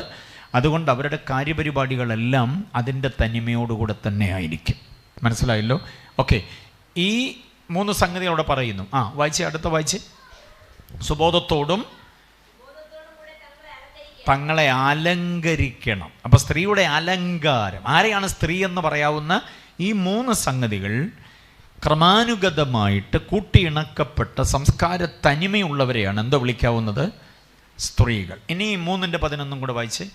അതുകൊണ്ട് അവരുടെ കാര്യപരിപാടികളെല്ലാം അതിൻ്റെ തനിമയോടുകൂടെ തന്നെ ആയിരിക്കും. മനസ്സിലായല്ലോ? ഓക്കെ. ഈ 3 സംഗതികൾ അവിടെ പറയുന്നു. വായിച്ച്, അടുത്ത വായിച്ച്. സുബോധത്തോടും തങ്ങളെ അലങ്കരിക്കണം. അപ്പോൾ സ്ത്രീയുടെ അലങ്കാരം, ആരെയാണ് സ്ത്രീ എന്ന് പറയാവുന്ന ഈ 3 സംഗതികൾ ക്രമാനുഗതമായിട്ട് കൂട്ടിയിണക്കപ്പെട്ട സംസ്കാര തനിമയുള്ളവരെയാണ് എന്താ വിളിക്കാവുന്നത്? സ്ത്രീകൾ. ഇനി 3:11 കൂടെ വായിച്ച്.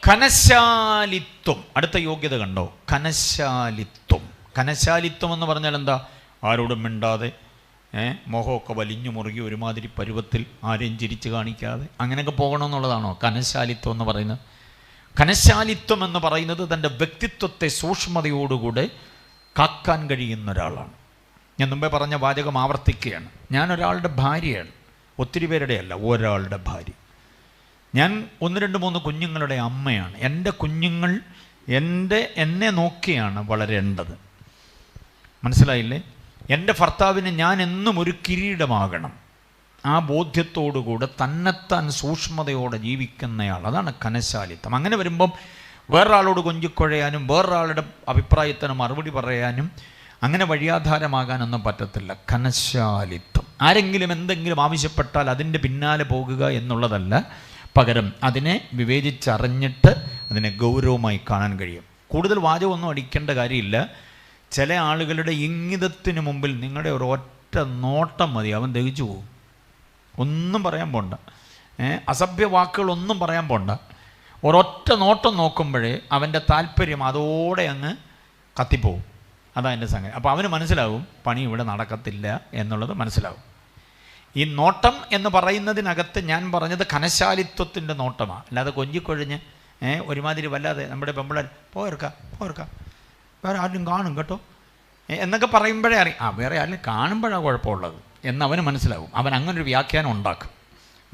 കനശാലിത്വം, അടുത്ത യോഗ്യത കണ്ടോ? കനശാലിത്വം. കനശാലിത്വം എന്ന് പറഞ്ഞാൽ എന്താ? ആരോടും മിണ്ടാതെ, മുഖമൊക്കെ വലിഞ്ഞു മുറുകി ഒരുമാതിരി പരുവത്തിൽ, ആരെയും ചിരിച്ച് കാണിക്കാതെ അങ്ങനെയൊക്കെ പോകണമെന്നുള്ളതാണോ കനശാലിത്വം എന്ന് പറയുന്നത്? കനശാലിത്വം എന്ന് പറയുന്നത് തൻ്റെ വ്യക്തിത്വത്തെ സൂക്ഷ്മതയോടുകൂടെ കാക്കാൻ കഴിയുന്ന ഒരാളാണ്. ഞാൻ മുമ്പേ പറഞ്ഞ വാചകം ആവർത്തിക്കുകയാണ്. ഞാൻ ഒരാളുടെ ഭാര്യയാണ്, ഒത്തിരി പേരുടെ അല്ല, ഒരാളുടെ ഭാര്യ. ഞാൻ 1, 2, 3 കുഞ്ഞുങ്ങളുടെ അമ്മയാണ്. എൻ്റെ കുഞ്ഞുങ്ങൾ എന്നെ നോക്കിയാണ് വളരേണ്ടത്. മനസ്സിലായില്ലേ? എൻ്റെ ഭർത്താവിന് ഞാൻ എന്നും ഒരു കിരീടമാകണം. ആ ബോധ്യത്തോടുകൂടെ തന്നെത്താൻ സൂക്ഷ്മതയോടെ ജീവിക്കുന്നയാൾ, അതാണ് കനശാലിത്വം. അങ്ങനെ വരുമ്പം വേറൊരാളോട് കൊഞ്ചിക്കൊഴയാനും വേറൊരാളുടെ അഭിപ്രായത്തിന് മറുപടി പറയാനും അങ്ങനെ വഴിയാധാരമാകാനൊന്നും പറ്റത്തില്ല. കനശാലിത്വം. ആരെങ്കിലും എന്തെങ്കിലും ആവശ്യപ്പെട്ടാൽ അതിൻ്റെ പിന്നാലെ പോകുക എന്നുള്ളതല്ല, പകരം അതിനെ വിവേചിച്ചറിഞ്ഞിട്ട് അതിനെ ഗൗരവമായി കാണാൻ കഴിയും. കൂടുതൽ വാചകമൊന്നും അടിക്കേണ്ട കാര്യമില്ല. ചില ആളുകളുടെ ഇംഗിതത്തിന് മുമ്പിൽ നിങ്ങളുടെ ഒരു ഒറ്റ നോട്ടം മതി, അവൻ ദഹിച്ചു പോകും. ഒന്നും പറയാൻ പോണ്ട, അസഭ്യ വാക്കുകളൊന്നും പറയാൻ പോണ്ട. ഒരൊറ്റ നോട്ടം നോക്കുമ്പോഴേ അവൻ്റെ താല്പര്യം അതോടെ അങ്ങ് കത്തിപ്പോവും. അതാണ് എൻ്റെ സംഗതി. അപ്പോൾ അവന് മനസ്സിലാവും പണി ഇവിടെ നടക്കത്തില്ല എന്നുള്ളത് മനസ്സിലാവും. ഈ നോട്ടം എന്ന് പറയുന്നതിനകത്ത് ഞാൻ പറഞ്ഞത് കനശാലിത്വത്തിൻ്റെ നോട്ടമാണ്, അല്ലാതെ കൊഞ്ചിക്കൊഴിഞ്ഞ് ഒരുമാതിരി വല്ലാതെ നമ്മുടെ പെമ്പിളർ പോർക്കാം വേറെ ആരും കാണും കേട്ടോ എന്നൊക്കെ പറയുമ്പോഴേ അറിയാം വേറെ ആരും കാണുമ്പോഴാണ് കുഴപ്പമുള്ളത് എന്ന് അവന് മനസ്സിലാവും. അവൻ അങ്ങനൊരു വ്യാഖ്യാനം ഉണ്ടാക്കും.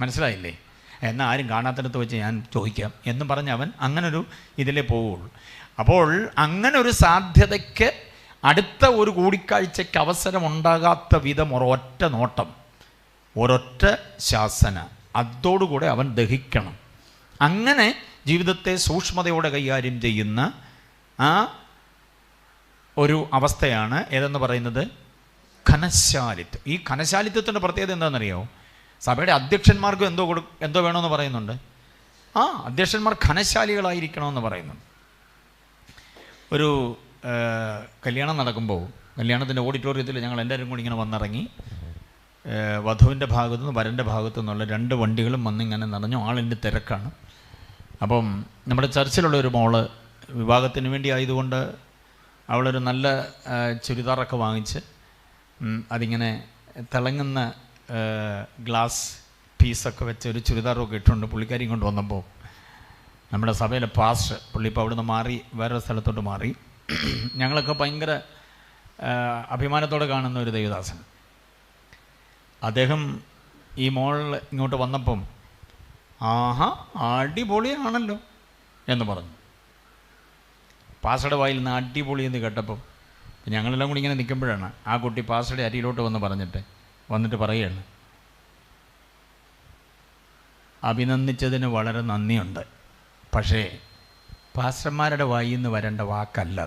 മനസ്സിലായില്ലേ? എന്നാൽ ആരും കാണാത്തിടത്ത് വെച്ച് ഞാൻ ചോദിക്കാം എന്ന് പറഞ്ഞ് അവൻ അങ്ങനൊരു ഇതിലേ പോവുള്ളൂ. അപ്പോൾ അങ്ങനൊരു സാധ്യതയ്ക്ക് അടുത്ത ഒരു കൂടിക്കാഴ്ചയ്ക്ക് അവസരമുണ്ടാകാത്ത വിധം ഒരൊറ്റ നോട്ടം, ഒരൊറ്റ ശാസന, അതോടുകൂടെ അവൻ ദഹിക്കണം. അങ്ങനെ ജീവിതത്തെ സൂക്ഷ്മതയോടെ കൈകാര്യം ചെയ്യുന്ന ആ ഒരു അവസ്ഥയാണ് ഏതെന്ന് പറയുന്നത് ഘനശാലിത്വം. ഈ ഘനശാലിത്വത്തിൻ്റെ പ്രത്യേകത എന്താണെന്നറിയോ? സഭയുടെ അധ്യക്ഷന്മാർക്കും എന്തോ വേണമെന്ന് പറയുന്നുണ്ട്. അധ്യക്ഷന്മാർ ഘനശാലികളായിരിക്കണമെന്ന് പറയുന്നുണ്ട്. ഒരു കല്യാണം നടക്കുമ്പോൾ കല്യാണത്തിൻ്റെ ഓഡിറ്റോറിയത്തിൽ ഞങ്ങൾ എല്ലാവരും കൂടി ഇങ്ങനെ വന്നിറങ്ങി. വധുവിൻ്റെ ഭാഗത്തു നിന്ന് വരൻ്റെ ഭാഗത്തു നിന്നുള്ള 2 വണ്ടികളും വന്നിങ്ങനെ നിറഞ്ഞു, ആളിൻ്റെ തിരക്കാണ്. അപ്പം നമ്മുടെ ചർച്ചിലുള്ള ഒരു മോള് വിവാഹത്തിന് വേണ്ടി ആയതുകൊണ്ട് അവളൊരു നല്ല ചുരിദാറൊക്കെ വാങ്ങിച്ച് അതിങ്ങനെ തിളങ്ങുന്ന ഗ്ലാസ് പീസൊക്കെ വെച്ച് ഒരു ചുരിദാറൊക്കെ ഇട്ടുകൊണ്ട് പുള്ളിക്കാരി കൊണ്ട് വന്നപ്പോൾ നമ്മുടെ സഭയിലെ പാസ്റ്റർ, പുള്ളി ഇപ്പോൾ അവിടുന്ന് മാറി വേറൊരു സ്ഥലത്തോട്ട് മാറി, ഞങ്ങളൊക്കെ ഭയങ്കര അഭിമാനത്തോടെ കാണുന്ന ഒരു ദൈവദാസൻ. അദ്ദേഹം ഈ മോൾ ഇങ്ങോട്ട് വന്നപ്പം ആഹാ അടിപൊളിയാണല്ലോ എന്ന് പറഞ്ഞു. പാസ്റ്ററുടെ വായിൽ നിന്ന് അടിപൊളി എന്ന് കേട്ടപ്പം ഞങ്ങളെല്ലാം കൂടി ഇങ്ങനെ നിൽക്കുമ്പോഴാണ് ആ കുട്ടി പാസ്റ്ററുടെ അരിയിലോട്ട് വന്നിട്ട് പറയുകയാണ്, അഭിനന്ദിച്ചതിന് വളരെ നന്ദിയുണ്ട്, പക്ഷേ പാസ്റ്റർമാരുടെ വായിൽ നിന്ന് വരേണ്ട വാക്കല്ല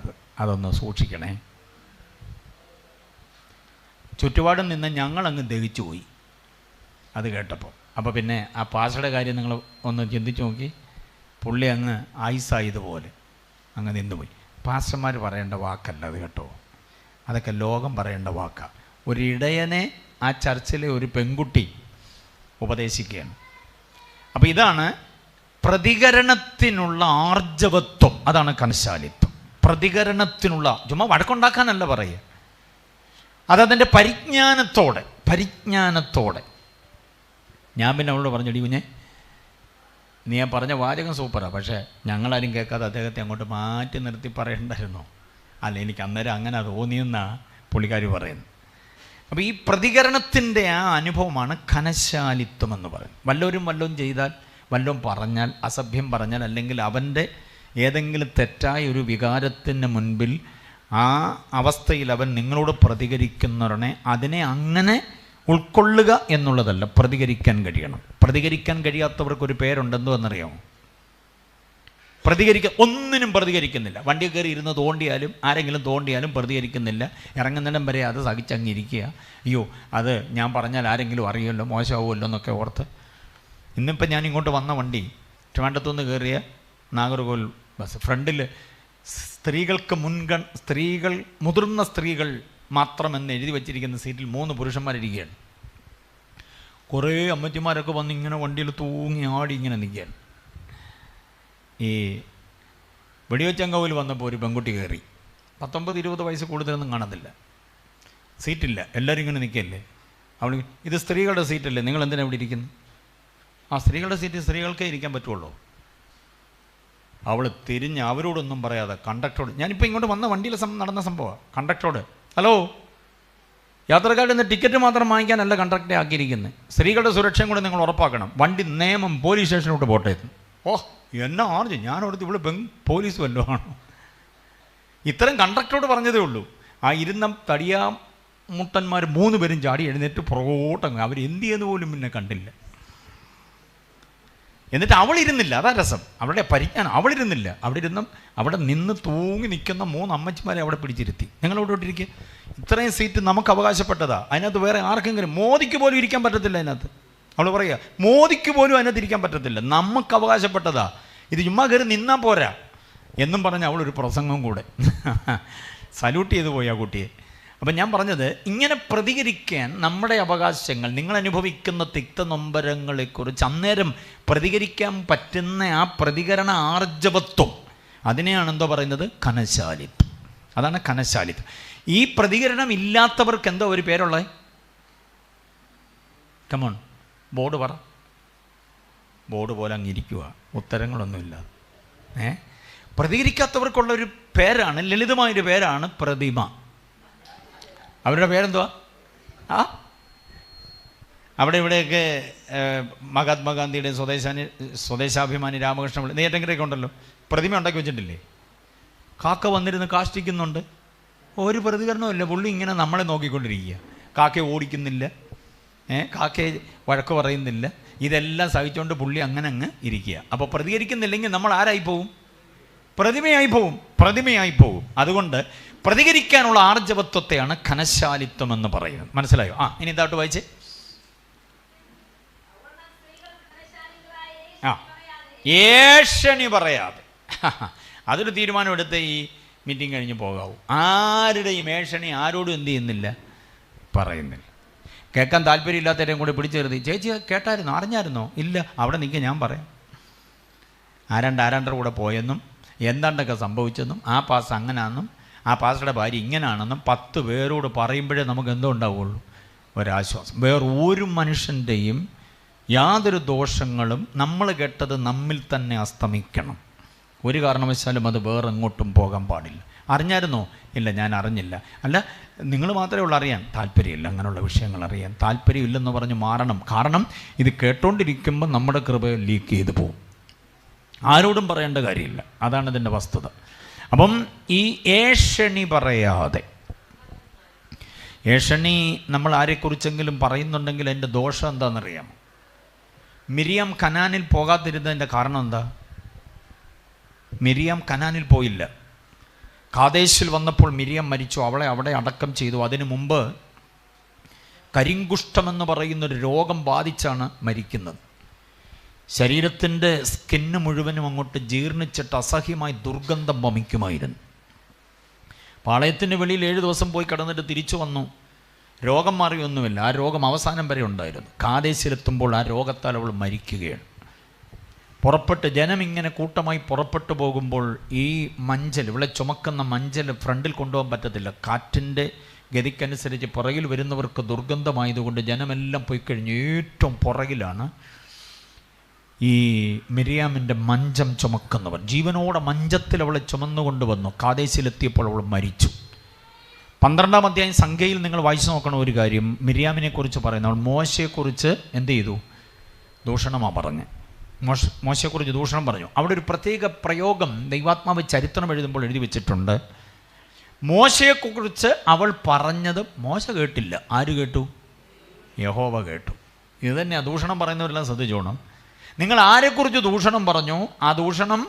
അതൊന്ന് സൂക്ഷിക്കണേ. ചുറ്റുപാടും നിന്ന് ഞങ്ങളങ്ങ് ദഹിച്ചു പോയി അത് കേട്ടപ്പോൾ. അപ്പോൾ പിന്നെ ആ പാസ്റ്ററുടെ കാര്യം നിങ്ങൾ ഒന്ന് ചിന്തിച്ച് നോക്കി. പുള്ളി അങ്ങ് ആയുസായതുപോലെ അങ്ങ് നിന്നുപോയി. പാസ്റ്റർമാർ പറയേണ്ട വാക്കല്ല അത് കേട്ടോ, അതൊക്കെ ലോകം പറയേണ്ട വാക്കാണ്. ഒരിടയനെ ആ ചർച്ചിലെ ഒരു പെൺകുട്ടി ഉപദേശിക്കുകയാണ്. അപ്പോൾ ഇതാണ് പ്രതികരണത്തിനുള്ള ആർജവത്വം, അതാണ് ഘനശാലിത്വം. പ്രതികരണത്തിനുള്ള, ചുമ്മാ വഴക്കുണ്ടാക്കാനല്ല പറയുക, അതതിൻ്റെ പരിജ്ഞാനത്തോടെ. ഞാൻ പിന്നെ അവളോട് പറഞ്ഞടി കുഞ്ഞെ, നീ ആ പറഞ്ഞ വാചകം സൂപ്പറാണ്, പക്ഷേ ഞങ്ങളാരും കേൾക്കാതെ അദ്ദേഹത്തെ അങ്ങോട്ട് മാറ്റി നിർത്തി പറയണ്ടായിരുന്നോ? അല്ല, എനിക്ക് അന്നേരം അങ്ങനെ തോന്നിയെന്നാണ് പുള്ളിക്കാരി പറയുന്നത്. അപ്പോൾ ഈ പ്രതികരണത്തിൻ്റെ ആ അനുഭവമാണ് ഘനശാലിത്വം എന്ന് പറയുന്നത്. വല്ലവരും ചെയ്താൽ, വല്ലതും പറഞ്ഞാൽ, അസഭ്യം പറഞ്ഞാൽ, അല്ലെങ്കിൽ അവൻ്റെ ഏതെങ്കിലും തെറ്റായ ഒരു വികാരത്തിന് മുൻപിൽ ആ അവസ്ഥയിൽ അവൻ നിങ്ങളോട് പ്രതികരിക്കുന്നവരെ അതിനെ അങ്ങനെ ഉൾക്കൊള്ളുക എന്നുള്ളതല്ല, പ്രതികരിക്കാൻ കഴിയണം. പ്രതികരിക്കാൻ കഴിയാത്തവർക്കൊരു പേരുണ്ടെന്നോ എന്നറിയാമോ? ഒന്നിനും പ്രതികരിക്കുന്നില്ല. വണ്ടി കയറി ഇരുന്ന് തോണ്ടിയാലും ആരെങ്കിലും തോണ്ടിയാലും പ്രതികരിക്കുന്നില്ല. ഇറങ്ങുന്നിടം വരെ അത് സഹിച്ചങ്ങിരിക്കുക. അയ്യോ, അത് ഞാൻ പറഞ്ഞാൽ ആരെങ്കിലും അറിയുമല്ലോ, മോശമാവുമല്ലോ എന്നൊക്കെ ഓർത്ത്. ഇന്നിപ്പോൾ ഞാൻ ഇങ്ങോട്ട് വന്ന വണ്ടി ട്രിവാൻഡ്രത്തുനിന്ന് കയറിയ നാഗർകോവിൽ ബസ്, ഫ്രണ്ടിൽ മുതിർന്ന സ്ത്രീകൾ മാത്രമെന്ന് എഴുതി വച്ചിരിക്കുന്ന സീറ്റിൽ 3 പുരുഷന്മാരിരിക്കുകയാണ്. കുറേ അമ്മച്ചിമാരൊക്കെ വന്ന് ഇങ്ങനെ വണ്ടിയിൽ തൂങ്ങി ആടി ഇങ്ങനെ നിൽക്കുകയാണ്. ഈ വെടിവെച്ചങ്കോവിൽ വന്നപ്പോൾ ഒരു പെൺകുട്ടി കയറി, 19-20 വയസ്സ് കൂടുതലൊന്നും കാണത്തില്ല, സീറ്റില്ല, എല്ലാവരും ഇങ്ങനെ നിൽക്കല്ലേ. അവൾ, ഇത് സ്ത്രീകളുടെ സീറ്റല്ലേ, നിങ്ങൾ എന്തിനാണ് ഇവിടെ ഇരിക്കുന്നത്? ആ സ്ത്രീകളുടെ സീറ്റ് സ്ത്രീകൾക്കേ ഇരിക്കാൻ പറ്റുള്ളൂ. അവൾ തിരിഞ്ഞ് അവരോടൊന്നും പറയാതെ കണ്ടക്ടറോട്, ഞാനിപ്പോൾ ഇങ്ങോട്ട് വന്ന വണ്ടിയിൽ നടന്ന സംഭവമാണ്, കണ്ടക്ടറോട്, ഹലോ, യാത്രക്കാരുടെ നിന്ന് ടിക്കറ്റ് മാത്രം വാങ്ങിക്കാനല്ല കണ്ടക്ടറെ ആക്കിയിരിക്കുന്നത്, സ്ത്രീകളുടെ സുരക്ഷയും കൂടെ നിങ്ങൾ ഉറപ്പാക്കണം, വണ്ടി നിയമം പോലീസ് സ്റ്റേഷനിലോട്ട് പോട്ടെ. എന്നാ ആർജ്, ഞാനോടത്ത് ഇവിടെ പോലീസ് വല്ലതും ആണോ? ഇത്തരം കണ്ടക്ടറോട് പറഞ്ഞതേ ഉള്ളൂ. ആ ഇരുന്ന തടിയാമുട്ടന്മാർ 3 പേരും ചാടി എഴുന്നേറ്റ് പുറകോട്ടങ്ങ്, അവർ എന്ത് ചെയ്യുന്ന പോലും പിന്നെ കണ്ടില്ല. എന്നിട്ട് അവളിരുന്നില്ല, അതാ രസം, അവളുടെ പരിജ്ഞാനം. അവളിരുന്നില്ല, അവിടെ നിന്ന് തൂങ്ങി നിൽക്കുന്ന 3 അമ്മച്ചിമാരെ അവിടെ പിടിച്ചിരുത്തി. ഞങ്ങളവിടെ ഇരിക്കുക, ഇത്രയും സീറ്റ് നമുക്ക് അവകാശപ്പെട്ടതാ, അതിനകത്ത് വേറെ ആർക്കെങ്കിലും, മോദിക്ക് പോലും ഇരിക്കാൻ പറ്റത്തില്ല അതിനകത്ത്. അവൾ പറയുക, മോദിക്ക് പോലും അതിനകത്ത് ഇരിക്കാൻ പറ്റത്തില്ല, നമുക്ക് അവകാശപ്പെട്ടതാ, ഇത് ചുമ്മാ കയറി നിന്നാൽ പോരാ എന്നും പറഞ്ഞ് അവളൊരു പ്രസംഗം കൂടെ സല്യൂട്ട് ചെയ്തു പോയി ആ കുട്ടിയെ. അപ്പം ഞാൻ പറഞ്ഞത്, ഇങ്ങനെ പ്രതികരിക്കാൻ നമ്മുടെ അവകാശങ്ങൾ, നിങ്ങൾ അനുഭവിക്കുന്ന തിക്തനൊമ്പരങ്ങളെക്കുറിച്ച് അന്നേരം പ്രതികരിക്കാൻ പറ്റുന്ന ആ പ്രതികരണ ആർജവത്വം, അതിനെയാണ് എന്തോ പറയുന്നത്, ഘനശാലിത്വം. അതാണ് ഘനശാലിത്വം. ഈ പ്രതികരണം ഇല്ലാത്തവർക്ക് എന്തോ ഒരു പേരുള്ളത്? കമോൺ, ബോർഡ് പറ. ബോർഡ് പോലെ അങ്ങിരിക്കുക, ഉത്തരങ്ങളൊന്നുമില്ല. പ്രതികരിക്കാത്തവർക്കുള്ളൊരു പേരാണ്, ലളിതമായൊരു പേരാണ് പ്രതിമ. അവരുടെ പേരെന്തുവാ? അവിടെ ഇവിടെയൊക്കെ മഹാത്മാഗാന്ധിയുടെ സ്വദേശാഭിമാനി രാമകൃഷ്ണ നെയ്യാറ്റിൻകരയൊക്കെ ഉണ്ടല്ലോ, പ്രതിമ ഉണ്ടാക്കി വെച്ചിട്ടില്ലേ? കാക്ക വന്നിരുന്ന് കാഷ്ടിക്കുന്നുണ്ട്, ഒരു പ്രതികരണമില്ല. പുള്ളി ഇങ്ങനെ നമ്മളെ നോക്കിക്കൊണ്ടിരിക്കുക. കാക്കയെ ഓടിക്കുന്നില്ല, കാക്കയെ വഴക്ക് പറയുന്നില്ല, ഇതെല്ലാം സഹിച്ചുകൊണ്ട് പുള്ളി അങ്ങനെ അങ്ങ് ഇരിക്കുക. അപ്പോൾ പ്രതികരിക്കുന്നില്ലെങ്കിൽ നമ്മൾ ആരായി പോവും? പ്രതിമയായി പോവും. അതുകൊണ്ട് പ്രതികരിക്കാനുള്ള ആർജവത്വത്തെയാണ് ഘനശാലിത്വം എന്ന് പറയുന്നത്. മനസ്സിലായോ? ഇനി ഇതായിട്ട് വായിച്ചേ. ഏഷണി പറയാതെ അതൊരു തീരുമാനമെടുത്ത് ഈ മീറ്റിംഗ് കഴിഞ്ഞ് പോകാവൂ. ആരുടെയും ഏഷണി ആരോടും എന്ത് ചെയ്യുന്നില്ല, പറയുന്നില്ല. കേൾക്കാൻ താല്പര്യമില്ലാത്തവരെയും കൂടി പിടിച്ചു നിർത്തി, ചേച്ചി കേട്ടായിരുന്നോ, അറിഞ്ഞായിരുന്നോ? ഇല്ല, അവിടെ നിൽക്കുക, ഞാൻ പറയാം. ആരാണ്ടരുടെ കൂടെ പോയെന്നും എന്താണ്ടൊക്കെ സംഭവിച്ചെന്നും ആ പാസ് അങ്ങനെയാണെന്നും ആ പാസ്റ്ററുടെ ഭാര്യ ഇങ്ങനെയാണെന്നും 10 പേരോട് പറയുമ്പോഴേ നമുക്ക് എന്തോ ഉണ്ടാവുള്ളൂ, ഒരാശ്വാസം. വേറൊരു മനുഷ്യൻ്റെയും യാതൊരു ദോഷങ്ങളും നമ്മൾ കേട്ടത് നമ്മിൽ തന്നെ അസ്തമിക്കണം. ഒരു കാരണവശാലും അത് വേറെ എങ്ങോട്ടും പോകാൻ പാടില്ല. അറിഞ്ഞായിരുന്നോ? ഇല്ല, ഞാൻ അറിഞ്ഞില്ല. അല്ല, നിങ്ങൾ മാത്രമേ ഉള്ളൂ അറിയാൻ. താല്പര്യമില്ല, അങ്ങനെയുള്ള വിഷയങ്ങൾ അറിയാൻ താല്പര്യമില്ലെന്ന് പറഞ്ഞ് മാറണം. കാരണം ഇത് കേട്ടോണ്ടിരിക്കുമ്പോൾ നമ്മുടെ കൃപ ലീക്ക് ചെയ്ത് പോകും. ആരോടും പറയേണ്ട കാര്യമില്ല. അതാണ് ഇതിൻ്റെ വസ്തുത. അപ്പം ഈ ഏഷണി പറയാതെ, ഏഷണി നമ്മൾ ആരെക്കുറിച്ചെങ്കിലും പറയുന്നുണ്ടെങ്കിൽ അതിൻ്റെ ദോഷം എന്താണെന്നറിയാം. മിരിയാം കനാനിൽ പോകാതിരുന്നതിൻ്റെ കാരണം എന്താ? മിരിയാം കനാനിൽ പോയില്ല. കാദേശിൽ വന്നപ്പോൾ മിരിയാം മരിച്ചു, അവളെ അവിടെ അടക്കം ചെയ്തു. അതിനു മുമ്പ് കരിങ്കുഷ്ഠമെന്ന് പറയുന്നൊരു രോഗം ബാധിച്ചാണ് മരിക്കുന്നത്. ശരീരത്തിൻ്റെ സ്കിന്ന് മുഴുവനും അങ്ങോട്ട് ജീർണിച്ചിട്ട് അസഹ്യമായി ദുർഗന്ധം വമിക്കുമായിരുന്നു. പാളയത്തിൻ്റെ വെളിയിൽ 7 ദിവസം പോയി കിടന്നിട്ട് തിരിച്ചു വന്നു. രോഗം മാറിയൊന്നുമില്ല. ആ രോഗം അവസാനം വരെ ഉണ്ടായിരുന്നു. കാദേശിലെത്തുമ്പോൾ ആ രോഗത്താൽ അവൾ മരിക്കുകയാണ്. പുറപ്പെട്ട് ജനം ഇങ്ങനെ കൂട്ടമായി പുറപ്പെട്ടു പോകുമ്പോൾ ഈ മഞ്ചൽ, ഇവിടെ ചുമക്കുന്ന മഞ്ചൽ ഫ്രണ്ടിൽ കൊണ്ടുപോകാൻ പറ്റത്തില്ല. കാറ്റിൻ്റെ ഗതിക്കനുസരിച്ച് പുറകിൽ വരുന്നവർക്ക് ദുർഗന്ധമായതുകൊണ്ട് ജനമെല്ലാം പോയി കഴിഞ്ഞ് ഏറ്റവും പുറകിലാണ് ഈ മിരിയാമിൻ്റെ മഞ്ചം ചുമക്കുന്നവർ. ജീവനോടെ മഞ്ചത്തിൽ അവളെ ചുമന്നുകൊണ്ട് വന്നു. കാദേശിലെത്തിയപ്പോൾ അവൾ മരിച്ചു. 12-ാം അധ്യായം സംഖ്യയിൽ നിങ്ങൾ വായിച്ചു നോക്കണ ഒരു കാര്യം, മിരിയാമിനെക്കുറിച്ച് പറയുന്ന അവൾ മോശയെക്കുറിച്ച് എന്ത് ചെയ്തു? ദൂഷണമാണ് പറഞ്ഞ്. മോശയെക്കുറിച്ച് ദൂഷണം പറഞ്ഞു. അവിടെ ഒരു പ്രത്യേക പ്രയോഗം ദൈവാത്മാവ് ചരിത്രം എഴുതുമ്പോൾ എഴുതി വെച്ചിട്ടുണ്ട്. മോശയെക്കുറിച്ച് അവൾ പറഞ്ഞത് മോശ കേട്ടില്ല. ആര് കേട്ടു? യഹോവ കേട്ടു. ഇത് തന്നെയാണ് ദൂഷണം പറയുന്നവരെല്ലാം ശ്രദ്ധിച്ചോണം. നിങ്ങൾ ആരെക്കുറിച്ച് ദൂഷണം പറഞ്ഞു, ആ ദൂഷണം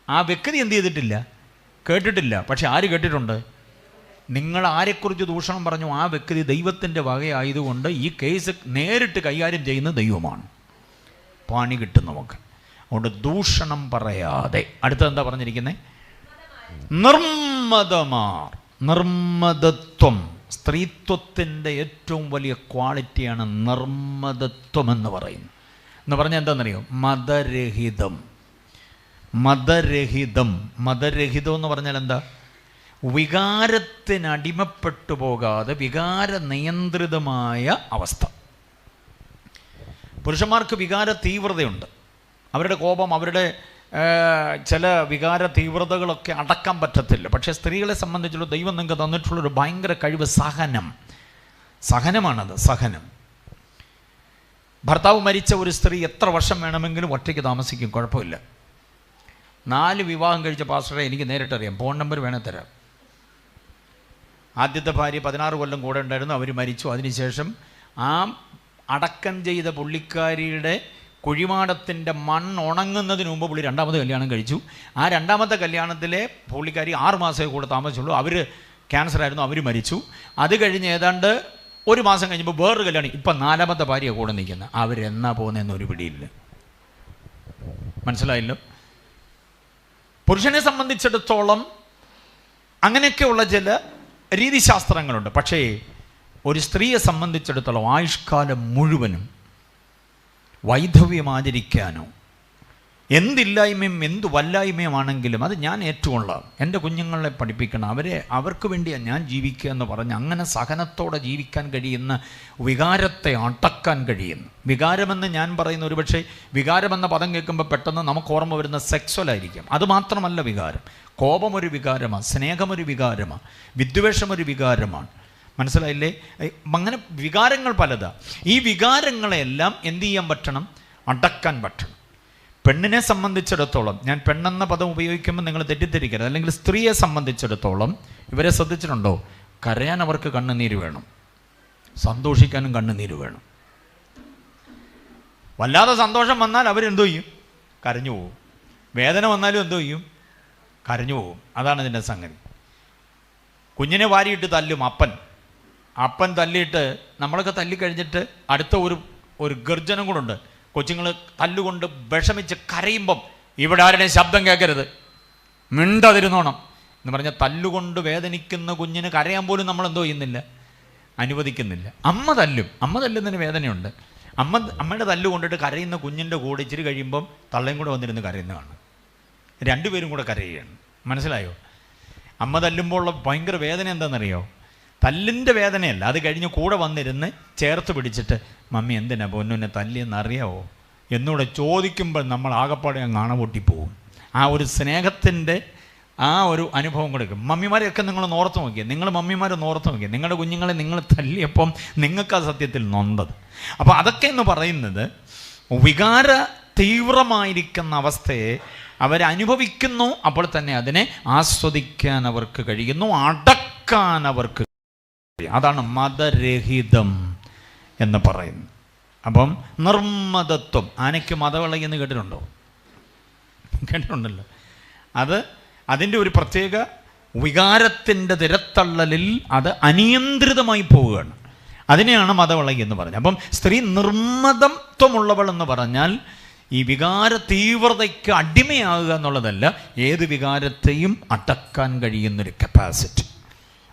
ആ വ്യക്തി എന്ത് ചെയ്തിട്ടില്ല? കേട്ടിട്ടില്ല. പക്ഷെ ആര് കേട്ടിട്ടുണ്ട്? നിങ്ങൾ ആരെക്കുറിച്ച് ദൂഷണം പറഞ്ഞു ആ വ്യക്തി ദൈവത്തിൻ്റെ വകയായതുകൊണ്ട് ഈ കേസ് നേരിട്ട് കൈകാര്യം ചെയ്യുന്ന ദൈവമാണ്. പണി കിട്ടും നമുക്ക്. അതുകൊണ്ട് ദൂഷണം പറയാതെ. അടുത്തതെന്താ പറഞ്ഞിരിക്കുന്നത്? നിർമ്മതമാർ. നിർമ്മതത്വം, സ്ത്രീത്വത്തിൻ്റെ ഏറ്റവും വലിയ ക്വാളിറ്റിയാണ് നിർമ്മതത്വം എന്ന് പറയുന്നത്. എന്ന് പറഞ്ഞാൽ എന്താണെന്നറിയോ? മതരഹിതം. മതരഹിതം എന്ന് പറഞ്ഞാൽ എന്താ? വികാരത്തിനടിമപ്പെട്ടു പോകാതെ വികാര നിയന്ത്രിതമായ അവസ്ഥ. പുരുഷന്മാർക്ക് വികാര തീവ്രതയുണ്ട്. അവരുടെ കോപം, അവരുടെ ചില വികാര തീവ്രതകളൊക്കെ അടക്കാൻ പറ്റത്തില്ല. പക്ഷേ സ്ത്രീകളെ സംബന്ധിച്ചുള്ള ദൈവം നിങ്ങൾക്ക് തന്നിട്ടുള്ളൊരു ഭയങ്കര കഴിവ് സഹനമാണത്. സഹനം. ഭർത്താവ് മരിച്ച ഒരു സ്ത്രീ എത്ര വർഷം വേണമെങ്കിലും ഒറ്റയ്ക്ക് താമസിക്കും, കുഴപ്പമില്ല. 4 വിവാഹം കഴിച്ച പാസ്റ്ററെ എനിക്ക് നേരിട്ടറിയാം. ഫോൺ നമ്പർ വേണേൽ തരാം. ആദ്യത്തെ ഭാര്യ 16 കൊല്ലം കൂടെ ഉണ്ടായിരുന്നു, അവർ മരിച്ചു. അതിനുശേഷം ആ അടക്കം ചെയ്ത പുള്ളിക്കാരിയുടെ കുഴിമാടത്തിൻ്റെ മണ്ണ് ഉണങ്ങുന്നതിന് മുമ്പ് പുള്ളി 2ാമത് കല്യാണം കഴിച്ചു. ആ 2ാമത്തെ കല്യാണത്തിലെ പുള്ളിക്കാരി 6 മാസമേ കൂടെ താമസിച്ചുള്ളൂ. അവർ ക്യാൻസറായിരുന്നു, അവർ മരിച്ചു. അത് കഴിഞ്ഞ് ഏതാണ്ട് 1 മാസം കഴിഞ്ഞപ്പോൾ വേറൊരു കല്യാണം. ഇപ്പം 4ാമത്തെ ഭാര്യ കൂടെ നിൽക്കുന്നത്. അവരെന്നാ പോകുന്നതെന്നൊരു പിടിയില്ല. മനസ്സിലായല്ലോ? പുരുഷനെ സംബന്ധിച്ചിടത്തോളം അങ്ങനെയൊക്കെയുള്ള ചില രീതിശാസ്ത്രങ്ങളുണ്ട്. പക്ഷേ ഒരു സ്ത്രീയെ സംബന്ധിച്ചിടത്തോളം ആയുഷ്കാലം മുഴുവനും വൈധവ്യം എന്തില്ലായ്മയും എന്തു വല്ലായ്മയുമാണെങ്കിലും അത് ഞാൻ ഏറ്റുകൊള്ളാം. എൻ്റെ കുഞ്ഞുങ്ങളെ പഠിപ്പിക്കണം, അവർക്ക് വേണ്ടിയാണ് ഞാൻ ജീവിക്കുക എന്ന് പറഞ്ഞ് അങ്ങനെ സഹനത്തോടെ ജീവിക്കാൻ കഴിയുന്ന, വികാരത്തെ അടക്കാൻ കഴിയുന്നു. വികാരമെന്ന് ഞാൻ പറയുന്ന, ഒരുപക്ഷെ വികാരമെന്ന പദം കേൾക്കുമ്പോൾ പെട്ടെന്ന് നമുക്ക് ഓർമ്മ വരുന്ന സെക്സ്വലായിരിക്കും. അതുമാത്രമല്ല വികാരം. കോപമൊരു വികാരമാണ്, സ്നേഹമൊരു വികാരമാണ്, വിദ്വേഷമൊരു വികാരമാണ്, മനസ്സിലായില്ലേ? അങ്ങനെ വികാരങ്ങൾ പലതാ. ഈ വികാരങ്ങളെല്ലാം എന്ത് ചെയ്യാൻ പറ്റണം? അടക്കാൻ പറ്റണം. പെണ്ണിനെ സംബന്ധിച്ചിടത്തോളം, ഞാൻ പെണ്ണെന്ന പദം ഉപയോഗിക്കുമ്പോൾ നിങ്ങൾ തെറ്റിദ്ധരിക്കരുത്, അല്ലെങ്കിൽ സ്ത്രീയെ സംബന്ധിച്ചിടത്തോളം ഇവരെ ശ്രദ്ധിച്ചിട്ടുണ്ടോ? കരയാൻ അവർക്ക് കണ്ണുനീര് വേണം, സന്തോഷിക്കാനും കണ്ണുനീര് വേണം. വല്ലാതെ സന്തോഷം വന്നാൽ അവരെന്തോ ചെയ്യും? കരഞ്ഞു പോകും. വേദന വന്നാലും എന്തോ ചെയ്യും? കരഞ്ഞു പോകും. അതാണ് ഇതിൻ്റെ സംഗതി. കുഞ്ഞിനെ വാരിയിട്ട് തല്ലും അപ്പൻ തല്ലിയിട്ട്, നമ്മളൊക്കെ തല്ലിക്കഴിഞ്ഞിട്ട് അടുത്ത ഒരു ഗർജനം കൂടുണ്ട്. കൊച്ചുങ്ങൾ തല്ലുകൊണ്ട് വിഷമിച്ച് കരയുമ്പം ഇവിടെ ആരുടെയും ശബ്ദം കേൾക്കരുത്, മിണ്ടതിരുന്നോണം എന്ന് പറഞ്ഞാൽ തല്ലുകൊണ്ട് വേദനിക്കുന്ന കുഞ്ഞിന് കരയാൻ പോലും നമ്മൾ എന്തോ ചെയ്യുന്നില്ല? അനുവദിക്കുന്നില്ല. അമ്മ തല്ലുന്നതിന് വേദനയുണ്ട്. അമ്മയുടെ തല്ല് കൊണ്ടിട്ട് കരയുന്ന കുഞ്ഞിൻ്റെ കൂടെ ഇച്ചിരി കഴിയുമ്പം തള്ളയും കൂടെ വന്നിരുന്ന് കരയുന്നതാണ്. രണ്ടുപേരും കൂടെ കരയുകയാണ്. മനസ്സിലായോ? അമ്മ തല്ലുമ്പോൾ ഉള്ള ഭയങ്കര വേദന എന്താണെന്നറിയോ? തല്ലിൻ്റെ വേദനയല്ല, അത് കഴിഞ്ഞ് കൂടെ വന്നിരുന്ന് ചേർത്ത് പിടിച്ചിട്ട് മമ്മി എന്തിനാ പൊന്നുന്നെ തല്ലിയെന്നറിയാവോ എന്നൂടെ ചോദിക്കുമ്പോൾ നമ്മൾ ആകപ്പാടെ അങ്ങ് അണപൊട്ടിപ്പോവും. ആ ഒരു സ്നേഹത്തിൻ്റെ ആ ഒരു അനുഭവം കൊടുക്കും. മമ്മിമാരെയൊക്കെ നിങ്ങളൊന്ന് ഓർത്ത് നോക്കിയേ, നിങ്ങൾ മമ്മിമാരൊന്ന് ഓർത്ത് നോക്കിയേ, നിങ്ങളുടെ കുഞ്ഞുങ്ങളെ നിങ്ങൾ തല്ലിയപ്പം നിങ്ങൾക്ക് ആ സത്യത്തിൽ നൊന്തത്. അപ്പോൾ അതൊക്കെ എന്ന് പറയുന്നത് വികാര തീവ്രമായിരിക്കുന്ന അവസ്ഥയെ അവരനുഭവിക്കുന്നു. അപ്പോൾ തന്നെ അതിനെ ആസ്വദിക്കാൻ അവർക്ക് കഴിയുന്നു, അടക്കാൻ അവർക്ക്. അതാണ് മതരഹിതം എന്ന് പറയുന്നത്. അപ്പം നിർമ്മതത്വം. ആനയ്ക്ക് മതവിളയെന്ന് കേട്ടിട്ടുണ്ടോ? കേട്ടിട്ടുണ്ടല്ലോ. അതിൻ്റെ ഒരു പ്രത്യേക വികാരത്തിൻ്റെ തിരത്തള്ളലിൽ അത് അനിയന്ത്രിതമായി പോവുകയാണ്. അതിനെയാണ് മതവിളയി എന്ന് പറഞ്ഞത്. അപ്പം സ്ത്രീ നിർമ്മതത്വമുള്ളവൾ എന്ന് പറഞ്ഞാൽ ഈ വികാര തീവ്രതയ്ക്ക് അടിമയാകുക എന്നുള്ളതല്ല, ഏത് വികാരത്തെയും അടക്കാൻ കഴിയുന്നൊരു കപ്പാസിറ്റി.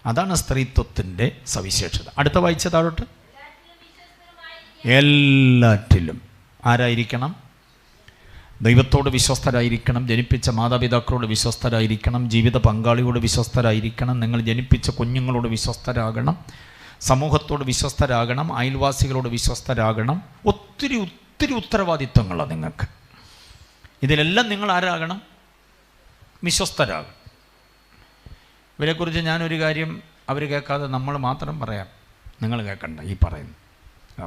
അതാണ് സ്ത്രീത്വത്തിൻ്റെ സവിശേഷത. അടുത്ത വായിച്ച താഴോട്ട്. എല്ലാറ്റിലും ആരായിരിക്കണം? ദൈവത്തോട് വിശ്വസ്തരായിരിക്കണം, ജനിപ്പിച്ച മാതാപിതാക്കളോട് വിശ്വസ്തരായിരിക്കണം, ജീവിത പങ്കാളിയോട് വിശ്വസ്തരായിരിക്കണം, നിങ്ങൾ ജനിപ്പിച്ച കുഞ്ഞുങ്ങളോട് വിശ്വസ്തരാകണം, സമൂഹത്തോട് വിശ്വസ്തരാകണം, അയൽവാസികളോട് വിശ്വസ്തരാകണം. ഒത്തിരി ഉത്തരവാദിത്വങ്ങളാണ് നിങ്ങൾക്ക്. ഇതിലെല്ലാം നിങ്ങൾ ആരാകണം? വിശ്വസ്തരാകണം. ഇവരെക്കുറിച്ച് ഞാനൊരു കാര്യം അവർ കേൾക്കാതെ നമ്മൾ മാത്രം പറയാം, നിങ്ങൾ കേൾക്കണ്ട ഈ പറയുന്നു.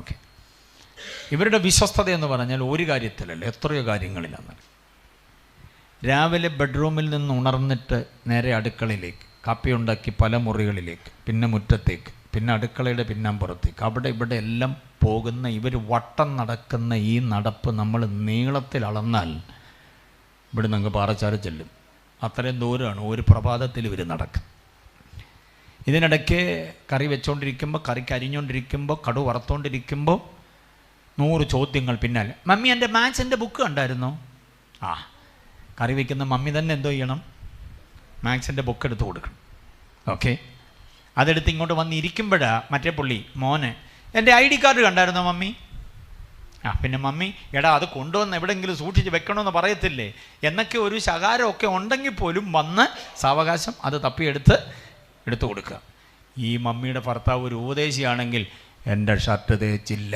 ഓക്കെ, ഇവരുടെ വിശ്വസ്തത എന്ന് പറഞ്ഞാൽ ഒരു കാര്യത്തിലല്ല, എത്രയോ കാര്യങ്ങളിലാണ്. രാവിലെ ബെഡ്റൂമിൽ നിന്ന് ഉണർന്നിട്ട് നേരെ അടുക്കളയിലേക്ക്, കാപ്പി ഉണ്ടാക്കി പല മുറികളിലേക്ക്, പിന്നെ മുറ്റത്തേക്ക്, പിന്നെ അടുക്കളയുടെ പിന്നാമ്പുറത്തേക്ക്, അവിടെ ഇവിടെ എല്ലാം പോകുന്ന ഇവർ വട്ടം നടക്കുന്ന ഈ നടപ്പ് നമ്മൾ നീളത്തിൽ അളന്നാൽ ഇവിടെ നിങ്ങൾക്ക് പാറച്ചാറ് ചെല്ലും. അത്രയും ദൂരമാണ് ഒരു പ്രഭാതത്തിൽ ഇവർ നടക്കും. ഇതിനിടയ്ക്ക് കറി വെച്ചുകൊണ്ടിരിക്കുമ്പോൾ, കറിക്ക് അരിഞ്ഞുകൊണ്ടിരിക്കുമ്പോൾ, കടു വറുത്തുകൊണ്ടിരിക്കുമ്പോൾ 100 ചോദ്യങ്ങൾ പിന്നാലെ. മമ്മി എൻ്റെ മാത്സിൻ്റെ ബുക്ക് കണ്ടായിരുന്നോ? കറി വയ്ക്കുന്ന മമ്മി തന്നെ എന്തോ ചെയ്യണം? മാത്സിൻ്റെ ബുക്ക് എടുത്ത് കൊടുക്കണം. ഓക്കെ, അതെടുത്ത് ഇങ്ങോട്ട് വന്നിരിക്കുമ്പോഴാണ് മറ്റേ പുള്ളി മോനെ എൻ്റെ ID കാർഡ് കണ്ടായിരുന്നോ മമ്മി? പിന്നെ മമ്മി എടാ അത് കൊണ്ടുവന്ന് എവിടെയെങ്കിലും സൂക്ഷിച്ച് വെക്കണമെന്ന് പറയത്തില്ലേ എന്നൊക്കെ ഒരു ശകാരമൊക്കെ ഉണ്ടെങ്കിൽ പോലും വന്ന് സാവകാശം അത് തപ്പിയെടുത്ത് കൊടുക്കുക. ഈ മമ്മിയുടെ ഭർത്താവ് ഒരു ഉപദേശിയാണെങ്കിൽ എൻ്റെ ഷർട്ട് തേച്ചില്ല,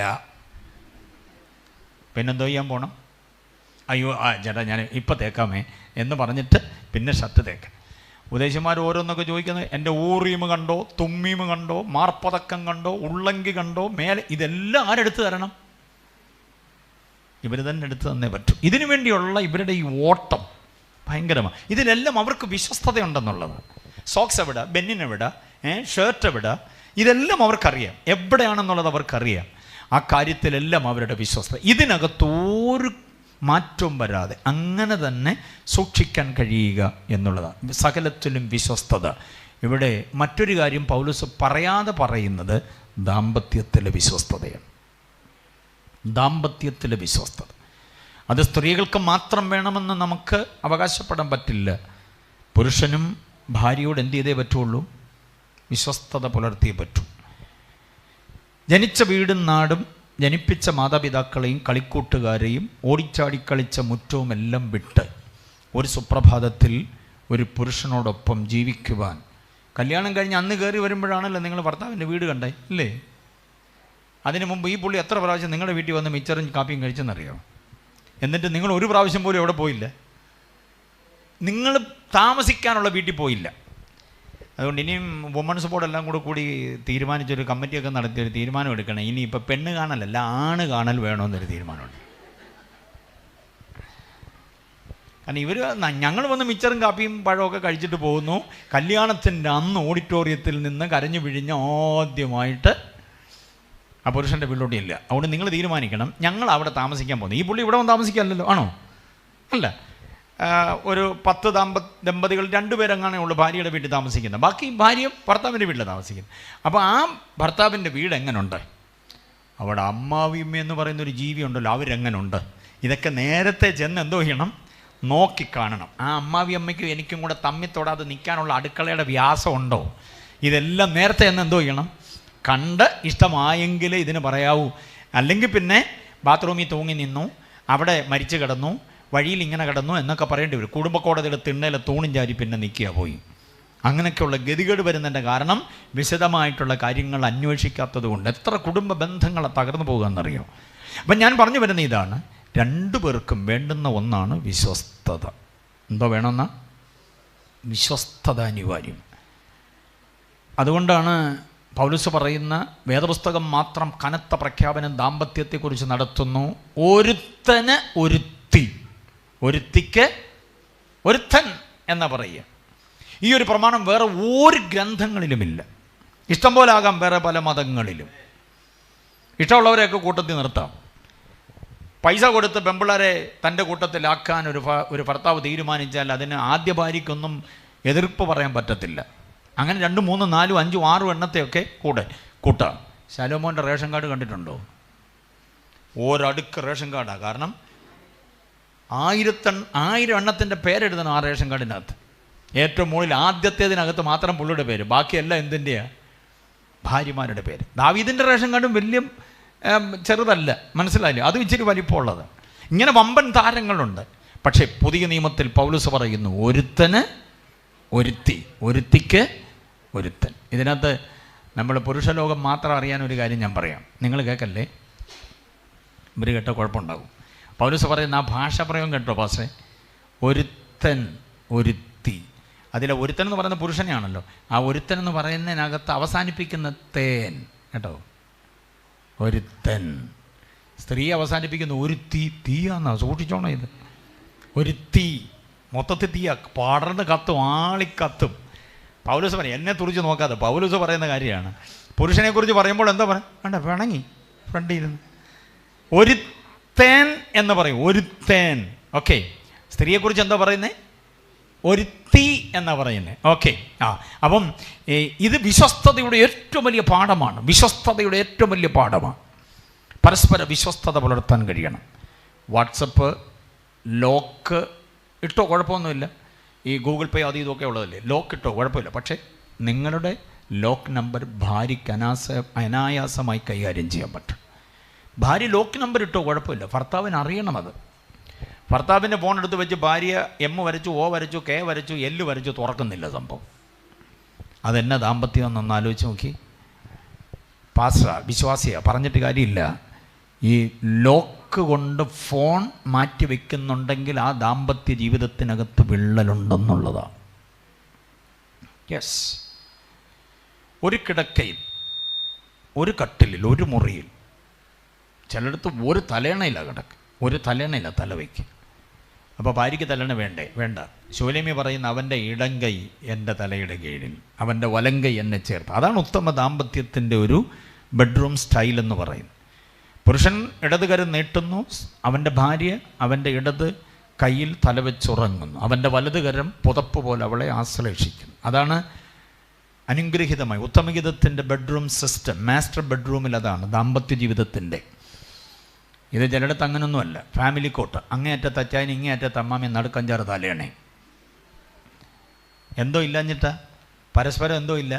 പിന്നെന്തോ ചെയ്യാൻ പോകണം? അയ്യോ ചേട്ടാ ഞാൻ ഇപ്പം തേക്കാമേ എന്ന് പറഞ്ഞിട്ട് പിന്നെ ഷർട്ട് തേക്കാം. ഉപദേശിമാർ ഓരോന്നൊക്കെ ചോദിക്കുന്നത് എൻ്റെ ഊറീമ് കണ്ടോ, തുമ്മീമ് കണ്ടോ, മാർപ്പതക്കം കണ്ടോ, ഉള്ളങ്കി കണ്ടോ, മേലെ, ഇതെല്ലാം ആരെടുത്ത് തരണം? ഇവർ തന്നെ എടുത്ത് തന്നേ പറ്റൂ. ഇതിനു വേണ്ടിയുള്ള ഇവരുടെ ഈ ഓട്ടം ഭയങ്കരമാണ്. ഇതിലെല്ലാം അവർക്ക് വിശ്വസ്തതയുണ്ടെന്നുള്ളത്. സോക്സ് എവിടെ, ബെന്നിനെവിടെ, ഷർട്ട് എവിടെ, ഇതെല്ലാം അവർക്കറിയാം. എവിടെയാണെന്നുള്ളത് അവർക്കറിയാം. ആ കാര്യത്തിലെല്ലാം അവരുടെ വിശ്വസ്തത. ഇതിനകത്തൊരു മാറ്റവും വരാതെ അങ്ങനെ തന്നെ സൂക്ഷിക്കാൻ കഴിയുക എന്നുള്ളതാണ്. സകലത്തിലും വിശ്വസ്തത. ഇവിടെ മറ്റൊരു കാര്യം പൗലോസ് പറയാതെ പറയുന്നത് ദാമ്പത്യത്തിലെ വിശ്വസ്തതയാണ്. ദാമ്പത്യത്തിലെ വിശ്വസ്തത അത് സ്ത്രീകൾക്ക് മാത്രം വേണമെന്ന് നമുക്ക് അവകാശപ്പെടാൻ പറ്റില്ല. പുരുഷനും ഭാര്യയോട് എന്ത് ചെയ്തേ പറ്റുള്ളൂ? വിശ്വസ്തത പുലർത്തിയേ പറ്റൂ. ജനിച്ച വീടും നാടും ജനിപ്പിച്ച മാതാപിതാക്കളെയും കളിക്കൂട്ടുകാരെയും ഓടിച്ചാടിക്കളിച്ച മുറ്റവും എല്ലാം വിട്ട് ഒരു സുപ്രഭാതത്തിൽ ഒരു പുരുഷനോടൊപ്പം ജീവിക്കുവാൻ, കല്യാണം കഴിഞ്ഞ് അന്ന് കയറി വരുമ്പോഴാണല്ലോ നിങ്ങൾ ഭർത്താവിൻ്റെ വീട് കണ്ടേ ഇല്ലേ? അതിനു മുമ്പ് ഈ പുള്ളി എത്ര പ്രാവശ്യം നിങ്ങളുടെ വീട്ടിൽ വന്ന് മിച്ചറും കാപ്പിയും കഴിച്ചെന്നറിയോ? എന്നിട്ട് നിങ്ങൾ ഒരു പ്രാവശ്യം പോലും എവിടെ പോയില്ല? നിങ്ങൾ താമസിക്കാനുള്ള വീട്ടിൽ പോയില്ല. അതുകൊണ്ട് ഇനിയും വുമൺസ് ബോർഡെല്ലാം കൂടി തീരുമാനിച്ചൊരു കമ്മിറ്റിയൊക്കെ നടത്തിയൊരു തീരുമാനം എടുക്കണം. ഇനി ഇപ്പോൾ പെണ്ണ് കാണലല്ല, ആണ് കാണൽ വേണമെന്നൊരു തീരുമാനമുണ്ട്. കാരണം ഇവർ ഞങ്ങൾ വന്ന് മിച്ചറും കാപ്പിയും പഴമൊക്കെ കഴിച്ചിട്ട് പോകുന്നു. കല്യാണത്തിൻ്റെ അന്ന് ഓഡിറ്റോറിയത്തിൽ നിന്ന് കരഞ്ഞു പിഴിഞ്ഞ് ആദ്യമായിട്ട് ആ പുരുഷൻ്റെ വീട്ടിലോട്ട് ഇല്ല. അതുകൊണ്ട് നിങ്ങൾ തീരുമാനിക്കണം, ഞങ്ങൾ അവിടെ താമസിക്കാൻ പോകുന്നു. ഈ പുള്ളി ഇവിടെ വന്ന് താമസിക്കാമല്ലോ, ആണോ? അല്ല, ഒരു 10 ദമ്പതികൾ 2 പേരെങ്ങാനേ ഉള്ളൂ ഭാര്യയുടെ വീട്ടിൽ താമസിക്കുന്നത്. ബാക്കി ഭാര്യ ഭർത്താവിൻ്റെ വീട്ടിൽ താമസിക്കുന്നത്. അപ്പോൾ ആ ഭർത്താവിൻ്റെ വീട് എങ്ങനെയുണ്ട്, അവിടെ അമ്മാവിയമ്മ എന്ന് പറയുന്നൊരു ജീവി ഉണ്ടല്ലോ, അവരെങ്ങനെയുണ്ട്, ഇതൊക്കെ നേരത്തെ ചെന്ന് എന്തോ ചെയ്യണം, നോക്കിക്കാണണം. ആ അമ്മാവിയമ്മയ്ക്കും എനിക്കും കൂടെ തമ്മിൽ തൊടാതെ നിൽക്കാനുള്ള അടുക്കളയുടെ വ്യാസം ഉണ്ടോ, ഇതെല്ലാം നേരത്തെ എന്ന് എന്തോ ചെയ്യണം, കണ്ട് ഇഷ്ടമായെങ്കിൽ ഇതിന് പറയാവൂ. അല്ലെങ്കിൽ പിന്നെ ബാത്റൂമിൽ തൂങ്ങി നിന്നു, അവിടെ മരിച്ചു കിടന്നു, വഴിയിൽ ഇങ്ങനെ കിടന്നു എന്നൊക്കെ പറയേണ്ടി വരും. കുടുംബക്കോടതിയുടെ തിണ്ണയിലെ തൂണും ചാരി പിന്നെ നിൽക്കുക പോയി. അങ്ങനെയൊക്കെയുള്ള ഗതികേട് വരുന്നതിൻ്റെ കാരണം വിശദമായിട്ടുള്ള കാര്യങ്ങൾ അന്വേഷിക്കാത്തത് കൊണ്ട് എത്ര കുടുംബ ബന്ധങ്ങളെ തകർന്നു പോകുകയെന്നറിയോ. അപ്പം ഞാൻ പറഞ്ഞു വരുന്ന ഇതാണ്, 2 പേർക്കും വേണ്ടുന്ന ഒന്നാണ് വിശ്വസ്തത. എന്തോ വേണമെന്ന വിശ്വസ്തത അനിവാര്യം. അതുകൊണ്ടാണ് പൗലോസ് പറയുന്ന വേദപുസ്തകം മാത്രം കനത്ത പ്രഖ്യാപനം ദാമ്പത്യത്തെക്കുറിച്ച് നടത്തുന്നു. ഒരുത്തന് ഒരുത്തി, ഒരുത്തിക്ക് ഒരുത്തൻ എന്ന പറയുക. ഈ ഒരു പ്രമാണം വേറെ ഒരു ഗ്രന്ഥങ്ങളിലുമില്ല. ഇഷ്ടം പോലെ ആകാം വേറെ പല മതങ്ങളിലും. ഇഷ്ടമുള്ളവരെയൊക്കെ കൂട്ടത്തിൽ നിർത്താം. പൈസ കൊടുത്ത് പെമ്പിള്ളേരെ തൻ്റെ കൂട്ടത്തിലാക്കാൻ ഒരു ഭർത്താവ് തീരുമാനിച്ചാൽ അതിന് ആദ്യ ഭാര്യയ്ക്കൊന്നും എതിർപ്പ് പറയാൻ പറ്റത്തില്ല. അങ്ങനെ 2, 3, 4, 5, 6 എണ്ണത്തെയൊക്കെ കൂട്ടാം. ശലോമോൻ്റെ റേഷൻ കാർഡ് കണ്ടിട്ടുണ്ടോ? ഒരടുക്ക് റേഷൻ കാർഡാണ്. കാരണം 1000 എണ്ണത്തിൻ്റെ പേരെഴുതണം ആ റേഷൻ കാർഡിനകത്ത്. ഏറ്റവും മുകളിൽ ആദ്യത്തേതിനകത്ത് മാത്രം പുള്ളിയുടെ പേര്, ബാക്കിയെല്ലാം എന്തിൻ്റെയാണ്? ഭാര്യമാരുടെ പേര്. ദാവീദിൻ്റെ റേഷൻ കാർഡും വലിയ ചെറുതല്ല, മനസ്സിലായില്ലേ? അത് ഇച്ചിരി വലിപ്പമുള്ളത്. ഇങ്ങനെ വമ്പൻ താരങ്ങളുണ്ട്. പക്ഷേ പുതിയ നിയമത്തിൽ പൗലോസ് പറയുന്നു, ഒരുത്തന് ഒരുത്തി, ഒരുത്തിക്ക് ഒരുത്തൻ. ഇതിനകത്ത് നമ്മൾ പുരുഷലോകം മാത്രം അറിയാനൊരു കാര്യം ഞാൻ പറയാം, നിങ്ങൾ കേൾക്കല്ലേ, ഇവർ കേട്ട കുഴപ്പമുണ്ടാകും. പൗലോസ് പറയുന്ന ആ ഭാഷാപ്രയോഗം കേട്ടോ പാസ്റ്റേ, ഒരുത്തൻ ഒരുത്തി. അതിലെ ഒരുത്തൻ എന്ന് പറയുന്ന പുരുഷനെയാണല്ലോ. ആ ഒരുത്തൻ എന്ന് പറയുന്നതിനകത്ത് അവസാനിപ്പിക്കുന്ന തേൻ കേട്ടോ, ഒരുത്തൻ. സ്ത്രീ അവസാനിപ്പിക്കുന്ന ഒരു തീയാന്നാ, സൂക്ഷിച്ചോണം. ഇത് ഒരു തീ, മൊത്തത്തിൽ തീയാ, പടർന്ന് കത്തും, ആളിക്കത്തും. പൗലോസ് പറയും, എന്നെ തുറിച്ച് നോക്കാതെ പൗലോസ് പറയുന്ന കാര്യമാണ്. പുരുഷനെക്കുറിച്ച് പറയുമ്പോൾ എന്താ പറയുക, വേണ്ട പിണങ്ങി ഫ്രണ്ടിൽ ഇരുന്ന് ഒരുത്തൻ എന്ന് പറയും, ഒരുത്തൻ. ഓക്കെ, സ്ത്രീയെക്കുറിച്ച് എന്താ പറയുന്നത്? ഒരുത്തി എന്നാ പറയുന്നത്. ഓക്കെ, അപ്പം ഇത് വിശ്വസ്തതയുടെ ഏറ്റവും വലിയ പാഠമാണ്. വിശ്വസ്തതയുടെ ഏറ്റവും വലിയ പാഠമാണ്. പരസ്പര വിശ്വസ്തത പുലർത്താൻ കഴിയണം. വാട്സപ്പ് ലോക്ക് ഇട്ടോ കുഴപ്പമൊന്നുമില്ല. ഈ ഗൂഗിൾ പേ അത് ഇതൊക്കെ ഉള്ളതല്ലേ, ലോക്ക് ഇട്ടോ കുഴപ്പമില്ല. പക്ഷേ നിങ്ങളുടെ ലോക്ക് നമ്പർ ഭാര്യയ്ക്ക് അനായാസമായി കൈകാര്യം ചെയ്യാൻ പറ്റും. ഭാര്യ ലോക്ക് നമ്പർ ഇട്ടോ കുഴപ്പമില്ല, ഭർത്താവിന് അറിയണം അത്. ഭർത്താവിൻ്റെ ഫോൺ എടുത്ത് വെച്ച് ഭാര്യ M വരച്ചു, O വരച്ചു, K വരച്ചു, L വരച്ചു, തുറക്കുന്നില്ല സംഭവം. അതെന്നെ ദാമ്പത്യം എന്നൊന്ന് ആലോചിച്ച് നോക്കി. പാസ്റ്റർ വിശ്വാസിയാണ്, പറഞ്ഞിട്ട് കാര്യമില്ല. ഈ ലോക്ക് കൊണ്ട് ഫോൺ മാറ്റി വയ്ക്കുന്നുണ്ടെങ്കിൽ ആ ദാമ്പത്യ ജീവിതത്തിനകത്ത് വിള്ളലുണ്ടെന്നുള്ളതാണ്. യെസ്, ഒരു കിടക്കയിൽ, ഒരു കട്ടിലിൽ, ഒരു മുറിയിൽ, ചിലയിടത്ത് ഒരു തലേണയിലാണ് കിടക്ക്, ഒരു തലേണയില്ല തല വയ്ക്കുക. അപ്പോൾ ഭാര്യയ്ക്ക് തലേണ വേണ്ട. ശൂലേമി പറയുന്ന, അവൻ്റെ ഇടങ്കൈ എൻ്റെ തലയുടെ കീഴിൽ, അവൻ്റെ വലങ്കൈ എന്നെ ചേർത്ത്. അതാണ് ഉത്തമ ദാമ്പത്യത്തിൻ്റെ ഒരു ബെഡ്റൂം സ്റ്റൈൽ എന്ന് പറയുന്നത്. പുരുഷൻ ഇടതുകരം നീട്ടുന്നു, അവൻ്റെ ഭാര്യ അവൻ്റെ ഇടത് കയ്യിൽ തലവെച്ചുറങ്ങുന്നു, അവൻ്റെ വലതുകരം പുതപ്പ് പോലെ അവളെ ആശ്ലേഷിക്കുന്നു. അതാണ് അനുഗ്രഹീതമായി ഉത്തമഗീതത്തിൻ്റെ ബെഡ്റൂം സിസ്റ്റം. മാസ്റ്റർ ബെഡ്റൂമിൽ അതാണ് ദാമ്പത്യ ജീവിതത്തിൻ്റെ. ഇത് ചിലയിടത്ത് അങ്ങനൊന്നുമല്ല. ഫാമിലി കോട്ട്, അങ്ങേയറ്റത്ത് അച്ചായൻ, ഇങ്ങേയറ്റത്ത് അമ്മാമി, നടുക്കഞ്ചാറ് തലയണേ. എന്തോ ഇല്ലാഞ്ഞിട്ടാ, പരസ്പരം എന്തോ ഇല്ല,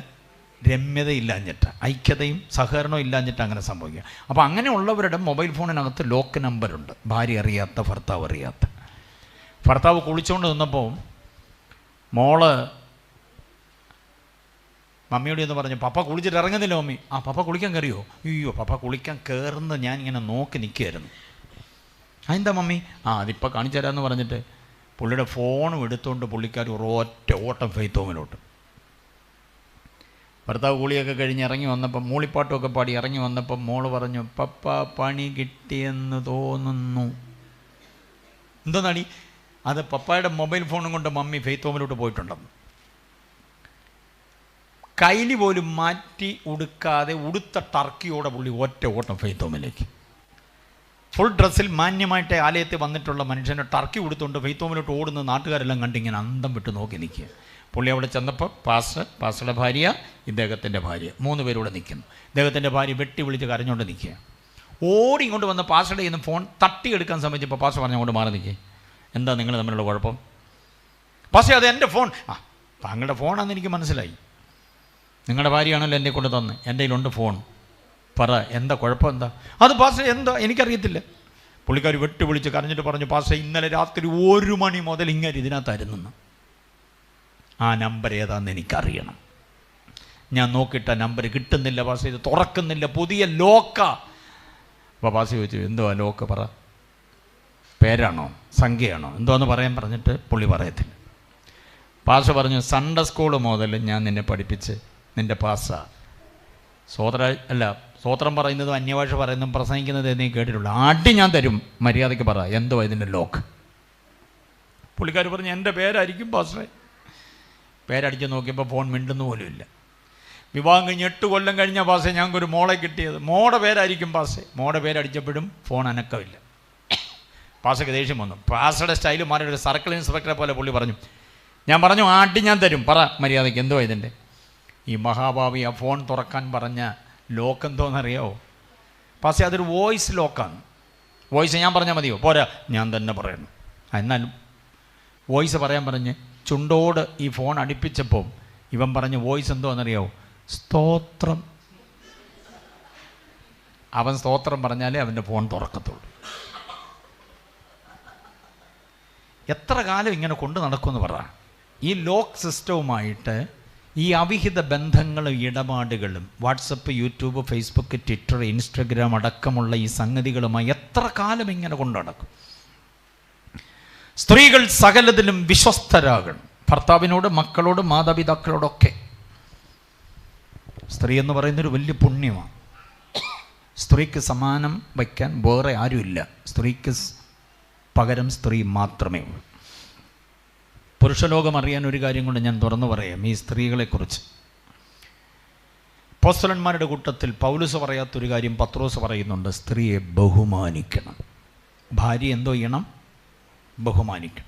രമ്യതയില്ലാഞ്ഞിട്ട്, ഐക്യതയും സഹകരണവും ഇല്ലാഞ്ഞിട്ട് അങ്ങനെ സംഭവിക്കുക. അപ്പോൾ അങ്ങനെയുള്ളവരുടെ മൊബൈൽ ഫോണിനകത്ത് ലോക്ക് നമ്പറുണ്ട്, ഭാര്യ അറിയാത്ത, ഭർത്താവ് അറിയാത്ത. ഭർത്താവ് കുളിച്ചുകൊണ്ട് നിന്നപ്പോൾ മോള് മമ്മിയോട് എന്ന് പറഞ്ഞു, പപ്പ കുളിച്ചിട്ട് ഇറങ്ങുന്നില്ല മമ്മി. പപ്പ കുളിക്കാൻ കയറിയോ? അയ്യോ, പപ്പ കുളിക്കാൻ കയറുന്നത് ഞാൻ ഇങ്ങനെ നോക്കി നിൽക്കുകയായിരുന്നു. അതെന്താ മമ്മി? അതിപ്പോൾ കാണിച്ചു തരാമെന്ന് പറഞ്ഞിട്ട് പുള്ളിയുടെ ഫോണും എടുത്തുകൊണ്ട് പുള്ളിക്കാർ ഒരൊറ്റ ഓട്ടം ഫെയ്ത്ത് ഹോമിലോട്ട്. ഭർത്താവ് കൂളിയൊക്കെ കഴിഞ്ഞ് ഇറങ്ങി വന്നപ്പം മൂളിപ്പാട്ടുമൊക്കെ പാടി ഇറങ്ങി വന്നപ്പം മോള് പറഞ്ഞു, പപ്പ പണി കിട്ടിയെന്ന് തോന്നുന്നു. എന്തോന്നാടി? അത് പപ്പായുടെ മൊബൈൽ ഫോണും കൊണ്ട് മമ്മി ഫെയ്ത്ത് ഹോമിലോട്ട് പോയിട്ടുണ്ടെന്ന്. കൈലി പോലും മാറ്റി ഉടുക്കാതെ ഉടുത്ത ടർക്കിയോടെ പുള്ളി ഒറ്റ ഓട്ടം ഫെയ്ത്ത് ഹോമിലേക്ക്. ഫുൾ ഡ്രസ്സിൽ മാന്യമായിട്ട് ആലയത്തിൽ വന്നിട്ടുള്ള മനുഷ്യനെ ടർക്കി ഉടുത്തുകൊണ്ട് ഫെയ്ത്ത് ഹോമിലോട്ട് ഓടുന്ന നാട്ടുകാരെല്ലാം കണ്ടിങ്ങനെ അന്തം വിട്ട് നോക്കി നിൽക്കുക. പുള്ളി അവിടെ ചെന്നപ്പോൾ പാസ്റ്ററുടെ ഭാര്യ, ഇദ്ദേഹത്തിൻ്റെ ഭാര്യ, 3 പേരൂടെ നിൽക്കുന്നു. ഇദ്ദേഹത്തിൻ്റെ ഭാര്യ വെട്ടി വിളിച്ച് കരഞ്ഞുകൊണ്ട് നിൽക്കുക. ഓടി ഇങ്ങോട്ട് വന്ന് പാസ്റ്ററുടെ ഇന്ന് ഫോൺ തട്ടിയെടുക്കാൻ ശ്രമിച്ചപ്പോൾ പാസ്റ്റർ പറഞ്ഞ് അങ്ങോട്ട് മാറി നിൽക്കുക. എന്താ നിങ്ങൾ തമ്മിലുള്ള കുഴപ്പം? പാസ്റ്റർ, അത് എൻ്റെ ഫോൺ. താങ്കളുടെ ഫോണാണെന്ന് എനിക്ക് മനസ്സിലായി. നിങ്ങളുടെ ഭാര്യയാണല്ലോ എന്നെ കൊണ്ട് തന്നെ, എൻ്റെ കയ്യിലുണ്ട് ഫോൺ. പറ, എന്താ കുഴപ്പം? എന്താ അത് പാസ്റ്റർ? എന്താ എനിക്കറിയത്തില്ല. പുള്ളിക്കാർ വെട്ടി വിളിച്ച് കരഞ്ഞിട്ട് പറഞ്ഞു, പാസ്റ്റർ ഇന്നലെ രാത്രി 1 മണി മുതൽ ഇങ്ങനെ ഇതിനകത്തായിരുന്നു. ആ നമ്പർ ഏതാണെന്ന് എനിക്കറിയണം. ഞാൻ നോക്കിയിട്ട നമ്പർ കിട്ടുന്നില്ല പാസ്റ്റർ, ഇത് തുറക്കുന്നില്ല, പുതിയ ലോക്ക. അപ്പോൾ പാസ്റ്റർ ചോദിച്ചു, എന്തുവാ ലോക്ക്? പറ, പേരാണോ സംഖ്യയാണോ എന്തോന്ന് പറയാൻ പറഞ്ഞിട്ട് പുള്ളി പറയത്തില്ല. പാസ്റ്റർ പറഞ്ഞു, സൺഡേ സ്കൂൾ മുതൽ ഞാൻ നിന്നെ പഠിപ്പിച്ച് നിൻ്റെ സ്തോത്രം പറയുന്നതും അന്യഭാഷ പറയുന്നതും പ്രസംഗിക്കുന്നത് എന്നീ കേട്ടിട്ടുള്ളൂ. അടി ഞാൻ തരും, മര്യാദയ്ക്ക് പറ, എന്തോ ഇതിൻ്റെ ലോക്ക്. പുള്ളിക്കാർ പറഞ്ഞു, എൻ്റെ പേരായിരിക്കും പാസ്റ്ററെ. പേരടിച്ച് നോക്കിയപ്പോൾ ഫോൺ മിണ്ടുന്ന പോലും ഇല്ല. വിവാഹം കഴിഞ്ഞ് 8 കൊല്ലം കഴിഞ്ഞ പാസ്റ്റേ ഞങ്ങൾക്കൊരു മോളെ കിട്ടിയത്. മോടെ പേരായിരിക്കും പാസ്റ്റേ. മോടെ പേരടിച്ചപ്പോഴും ഫോൺ അനക്കമില്ല. പാസ്റ്റർക്ക് ദേഷ്യം വന്നു. പാസ്റ്ററുടെ സ്റ്റൈൽ മാറി ഒരു സർക്കിൾ ഇൻസ്പെക്ടറെ പോലെ പുള്ളി പറഞ്ഞു, ഞാൻ പറഞ്ഞു അടി ഞാൻ തരും, പറ മര്യാദയ്ക്ക് എന്തോ ഇതിൻ്റെ. ഈ മഹാഭാവി ആ ഫോൺ തുറക്കാൻ പറഞ്ഞ ലോക്ക് എന്തോന്നറിയാവോ പാസ്റ്റേ? അതൊരു വോയിസ് ലോക്കാണ്. വോയിസ് ഞാൻ പറഞ്ഞാൽ മതിയോ? പോരാ, ഞാൻ തന്നെ പറയണം. എന്നാലും വോയിസ് പറയാൻ പറഞ്ഞ് ചുണ്ടോട് ഈ ഫോൺ അടുപ്പിച്ചപ്പോൾ ഇവൻ പറഞ്ഞ വോയിസ് എന്തോന്നറിയാവോ? സ്തോത്രം. അവൻ സ്തോത്രം പറഞ്ഞാലേ അവൻ്റെ ഫോൺ തുറക്കത്തുള്ളൂ. എത്ര കാലം ഇങ്ങനെ കൊണ്ട് നടക്കുമെന്ന് പറ. ഈ ലോക്ക് സിസ്റ്റവുമായിട്ട് ഈ അവിഹിത ബന്ധങ്ങളും ഇടപാടുകളും WhatsApp, YouTube, Facebook, Twitter, Instagram അടക്കമുള്ള ഈ സംഗതികളുമായി എത്ര കാലം ഇങ്ങനെ കൊണ്ടു നടക്കും? സ്ത്രീകൾ സകലത്തിലും വിശ്വസ്തരാകണം. ഭർത്താവിനോട്, മക്കളോട്, മാതാപിതാക്കളോടൊക്കെ. സ്ത്രീ എന്ന് പറയുന്നൊരു വലിയ പുണ്യമാണ്. സ്ത്രീക്ക് സമാനം വയ്ക്കാൻ വേറെ ആരുമില്ല. സ്ത്രീക്ക് പകരം സ്ത്രീ മാത്രമേ ഉള്ളൂ. പുരുഷലോകം അറിയാൻ ഒരു കാര്യം കൊണ്ട് ഞാൻ തുറന്നു പറയാം ഈ സ്ത്രീകളെക്കുറിച്ച്. അപ്പോസ്തലന്മാരുടെ കൂട്ടത്തിൽ പൗലോസ് പറയാത്തൊരു കാര്യം പത്രോസ് പറയുന്നുണ്ട്, സ്ത്രീയെ ബഹുമാനിക്കണം. ഭാര്യ എന്തോ ചെയ്യണം? ബഹുമാനിക്കണം.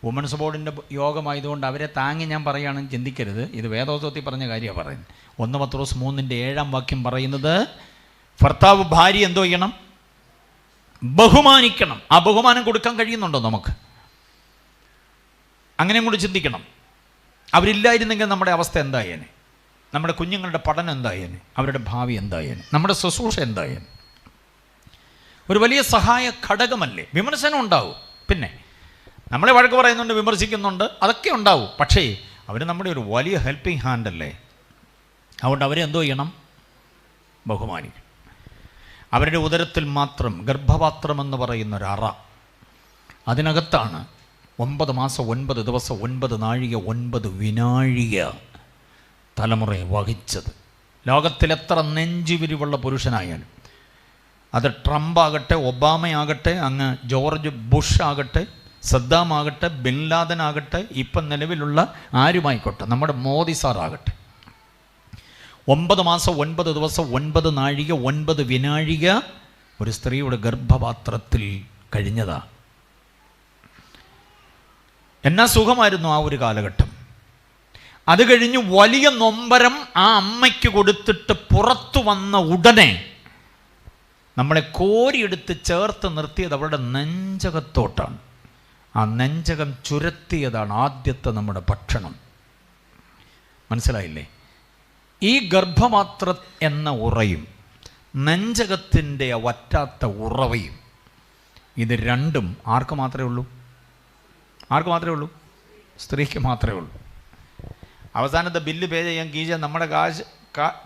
വുമൻസ് ബോർഡിൻ്റെ യോഗമായതുകൊണ്ട് അവരെ താങ്ങി ഞാൻ പറയുകയാണെന്ന് ചിന്തിക്കരുത്. ഇത് വേദോത്സവത്തിൽ പറഞ്ഞ കാര്യമാണ് പറയുന്നത്. 1 പത്രോസ് 3:7 പറയുന്നത്, ഭർത്താവ് ഭാര്യ എന്തോ ചെയ്യണം? ബഹുമാനിക്കണം. ആ ബഹുമാനം കൊടുക്കാൻ കഴിയുന്നുണ്ടോ നമുക്ക്? അങ്ങനെയും കൂടി ചിന്തിക്കണം. അവരില്ലായിരുന്നെങ്കിൽ നമ്മുടെ അവസ്ഥ എന്തായേനെ? നമ്മുടെ കുഞ്ഞുങ്ങളുടെ പഠനം എന്തായേനെ? അവരുടെ ഭാവി എന്തായേനെ? നമ്മുടെ ശുശ്രൂഷ എന്തായേനെ? ഒരു വലിയ സഹായ ഘടകമല്ലേ? വിമർശനം ഉണ്ടാവും, പിന്നെ നമ്മളെ വഴക്ക് പറയുന്നുണ്ട്, വിമർശിക്കുന്നുണ്ട്, അതൊക്കെ ഉണ്ടാവും. പക്ഷേ അവർ നമ്മുടെ ഒരു വലിയ ഹെൽപ്പിംഗ് ഹാൻഡല്ലേ. അതുകൊണ്ട് അവരെ എന്തോ ചെയ്യണം? ബഹുമാനിക്കണം. അവരുടെ ഉദരത്തിൽ മാത്രം ഗർഭപാത്രം എന്ന് പറയുന്ന ഒരു അറ, അതിനകത്താണ് 9 മാസം 9 ദിവസം 9 നാഴിക 9 വിനാഴിക തലമുറയെ വഹിച്ചത്. ലോകത്തിലെത്ര നെഞ്ചുവിരിവുള്ള പുരുഷനായാലും, അത് ട്രംപാകട്ടെ, ഒബാമയാകട്ടെ, അങ്ങ് ജോർജ് ബുഷ് ആകട്ടെ, സദ്ദാം ആകട്ടെ, ബിൻ ലാദൻ ആകട്ടെ, ഇപ്പം നിലവിലുള്ള ആരുമായിക്കോട്ടെ, നമ്മുടെ മോദി സാറാകട്ടെ, 9 മാസം 9 ദിവസം 9 നാഴിക 9 വിനാഴിക ഒരു സ്ത്രീയുടെ ഗർഭപാത്രത്തിൽ കഴിഞ്ഞതാ. എന്നാ സുഖമായിരുന്നു ആ ഒരു കാലഘട്ടം. അത് കഴിഞ്ഞ് വലിയ നൊമ്പരം ആ അമ്മയ്ക്ക് കൊടുത്തിട്ട് പുറത്തു വന്ന ഉടനെ നമ്മളെ കോരിയെടുത്ത് ചേർത്ത് നിർത്തിയത് അവളുടെ നെഞ്ചകത്തോട്ടാണ്. ആ നെഞ്ചകം ചുരത്തിയതാണ് ആദ്യത്തെ നമ്മുടെ ഭക്ഷണം. മനസ്സിലായില്ലേ? ഈ ഗർഭപാത്രം എന്ന ഉറയും നെഞ്ചകത്തിൻ്റെ വറ്റാത്ത ഉറവയും, ഇത് രണ്ടും ആർക്ക് മാത്രമേ ഉള്ളൂ? ആർക്ക് മാത്രമേ ഉള്ളൂ? സ്ത്രീക്ക് മാത്രമേ ഉള്ളൂ. അവസാനത്തെ ബില്ല് പേ ചെയ്യാൻ നമ്മുടെ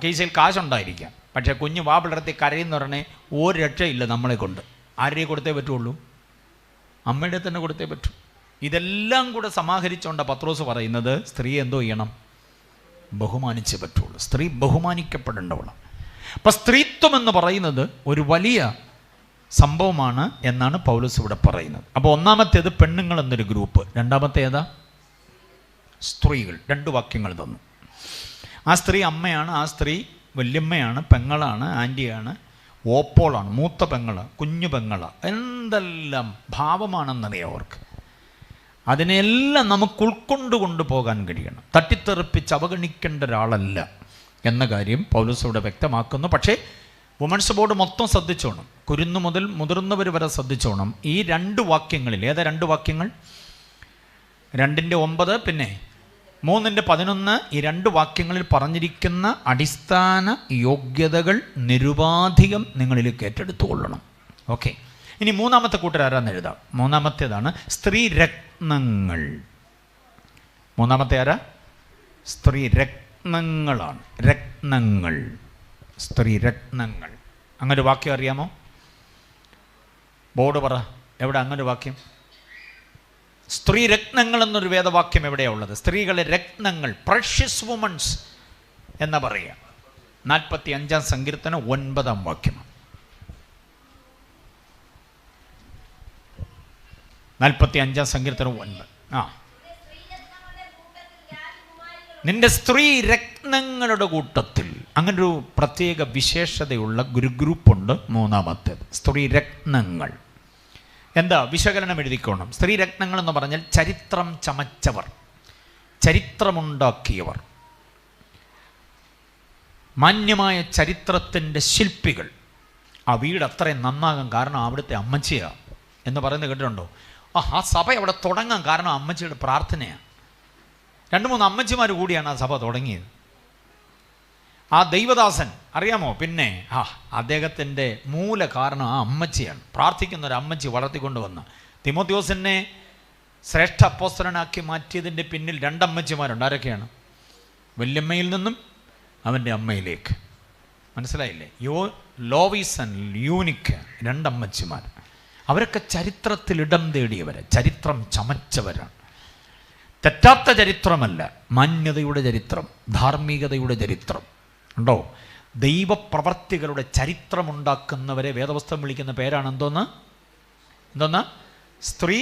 കീശയിൽ കാശുണ്ടായിരിക്കാം, പക്ഷേ കുഞ്ഞ് വാപ്പിളർത്തി കരയുന്ന ഉടനെ ഒരു രക്ഷയില്ല നമ്മളെ കൊണ്ട്. ആരെയും കൊടുത്തേ പറ്റുള്ളൂ? അമ്മയുടെ തന്നെ കൊടുത്തേ പറ്റൂ. ഇതെല്ലാം കൂടെ സമാഹരിച്ചുകൊണ്ട് പത്രോസ് പറയുന്നത്, സ്ത്രീ എന്തോ ചെയ്യണം? ബഹുമാനിച്ചേ പറ്റുള്ളൂ. സ്ത്രീ ബഹുമാനിക്കപ്പെടേണ്ടവളാണ്. അപ്പം സ്ത്രീത്വം എന്ന് പറയുന്നത് ഒരു വലിയ സംഭവമാണ് എന്നാണ് പൗലോസ് ഇവിടെ പറയുന്നത്. അപ്പോൾ ഒന്നാമത്തേത് പെണ്ണുങ്ങൾ എന്നൊരു ഗ്രൂപ്പ്, രണ്ടാമത്തെ ഏതാ? സ്ത്രീകൾ. 2 വാക്യങ്ങൾ തന്നു. ആ സ്ത്രീ അമ്മയാണ്, ആ സ്ത്രീ വല്യമ്മയാണ്, പെങ്ങളാണ്, ആൻറ്റിയാണ്, ഓപ്പോളാണ്, മൂത്ത പെങ്ങള്, കുഞ്ഞു പെങ്ങള്, എന്തെല്ലാം ഭാവമാണെന്നറിയാം അവർക്ക്. അതിനെല്ലാം നമുക്ക് ഉൾക്കൊണ്ടു പോകാൻ കഴിയണം. തട്ടിത്തെറിപ്പിച്ച് അവഗണിക്കേണ്ട ഒരാളല്ല എന്ന കാര്യം പൗലോസ് ഇവിടെ വ്യക്തമാക്കുന്നു. പക്ഷേ വുമൺസ് ബോർഡ് മൊത്തം ശ്രദ്ധിച്ചോണം, കുരുന്നു മുതൽ മുതിർന്നവർ വരെ ശ്രദ്ധിച്ചോണം. ഈ 2 വാക്യങ്ങളിൽ, ഏതാ 2 വാക്യങ്ങൾ? 2:9 പിന്നെ 3:11. ഈ 2 വാക്യങ്ങളിൽ പറഞ്ഞിരിക്കുന്ന അടിസ്ഥാന യോഗ്യതകൾ നിരുപാധികം നിങ്ങളിലേക്ക് ഏറ്റെടുത്തുകൊള്ളണം. ഓക്കെ, ഇനി മൂന്നാമത്തെ കൂട്ടരാരാന്ന് എഴുതാം. മൂന്നാമത്തേതാണ് സ്ത്രീ രത്നങ്ങൾ. മൂന്നാമത്തെ ആരാ? സ്ത്രീ രത്നങ്ങളാണ്. രത്നങ്ങൾ, സ്ത്രീ രത്നങ്ങൾ. അങ്ങനെ ഒരു വാക്യം അറിയാമോ? ബോർഡ് പറ, എവിടെ അങ്ങനെ ഒരു വാക്യം? സ്ത്രീ രത്നങ്ങൾ എന്നൊരു വേദവാക്യം എവിടെയാണ് ഉള്ളത്? സ്ത്രീകളെ രത്നങ്ങൾ, പ്രഷ്യസ് വുമൺസ് എന്ന് പറയുക. 45-ാം സങ്കീർത്തനം 9-ാം വാക്യമാണ്. 45-ാം സങ്കീർത്തനം 9. നിന്റെ സ്ത്രീ രത്നങ്ങളുടെ കൂട്ടത്തിൽ. അങ്ങനൊരു പ്രത്യേക വിശേഷതയുള്ള ഒരു ഗ്രൂപ്പുണ്ട്. മൂന്നാമത്തേത് സ്ത്രീ രത്നങ്ങൾ. എന്താ? വിശകലനം എഴുതിക്കോണം. സ്ത്രീ രത്നങ്ങൾ എന്ന് പറഞ്ഞാൽ ചരിത്രം ചമച്ചവർ, ചരിത്രമുണ്ടാക്കിയവർ, മാന്യമായ ചരിത്രത്തിൻ്റെ ശില്പികൾ. ആ വീട് അത്രയും നന്നാകാൻ കാരണം അവിടുത്തെ അമ്മച്ചിയാണ് എന്ന് പറയുന്നത് കേട്ടിട്ടുണ്ടോ? ആ സഭ അവിടെ തുടങ്ങാൻ കാരണം അമ്മച്ചിയുടെ പ്രാർത്ഥനയാണ്. 2-3 അമ്മച്ചിമാർ കൂടിയാണ് ആ സഭ തുടങ്ങിയത്. ആ ദൈവദാസൻ അറിയാമോ? പിന്നെ അദ്ദേഹത്തിൻ്റെ മൂല കാരണം ആ അമ്മച്ചിയാണ്. പ്രാർത്ഥിക്കുന്ന ഒരു അമ്മച്ചി വളർത്തിക്കൊണ്ട് വന്ന തിമോത്തിയോസിനെ ശ്രേഷ്ഠ അപ്പോസ്തലനാക്കി മാറ്റിയതിൻ്റെ പിന്നിൽ 2 അമ്മച്ചിമാരുണ്ട്. ആരൊക്കെയാണ്? വല്യമ്മയിൽ നിന്നും അവൻ്റെ അമ്മയിലേക്ക്. മനസ്സിലായില്ലേ? ലോവീസ് ആൻഡ് യൂനിക്ക്, 2 അമ്മച്ചിമാർ. അവരൊക്കെ ചരിത്രത്തിൽ ഇടം തേടിയവരെ, ചരിത്രം ചമച്ചവരാണ്. തെറ്റാത്ത ചരിത്രമല്ല, മാന്യതയുടെ ചരിത്രം, ധാർമ്മികതയുടെ ചരിത്രം. ഉണ്ടോ? ദൈവപ്രവർത്തികളുടെ ചരിത്രമുണ്ടാക്കുന്നവരെ വേദപുസ്തകം വിളിക്കുന്ന പേരാണ് എന്തോന്ന്? സ്ത്രീ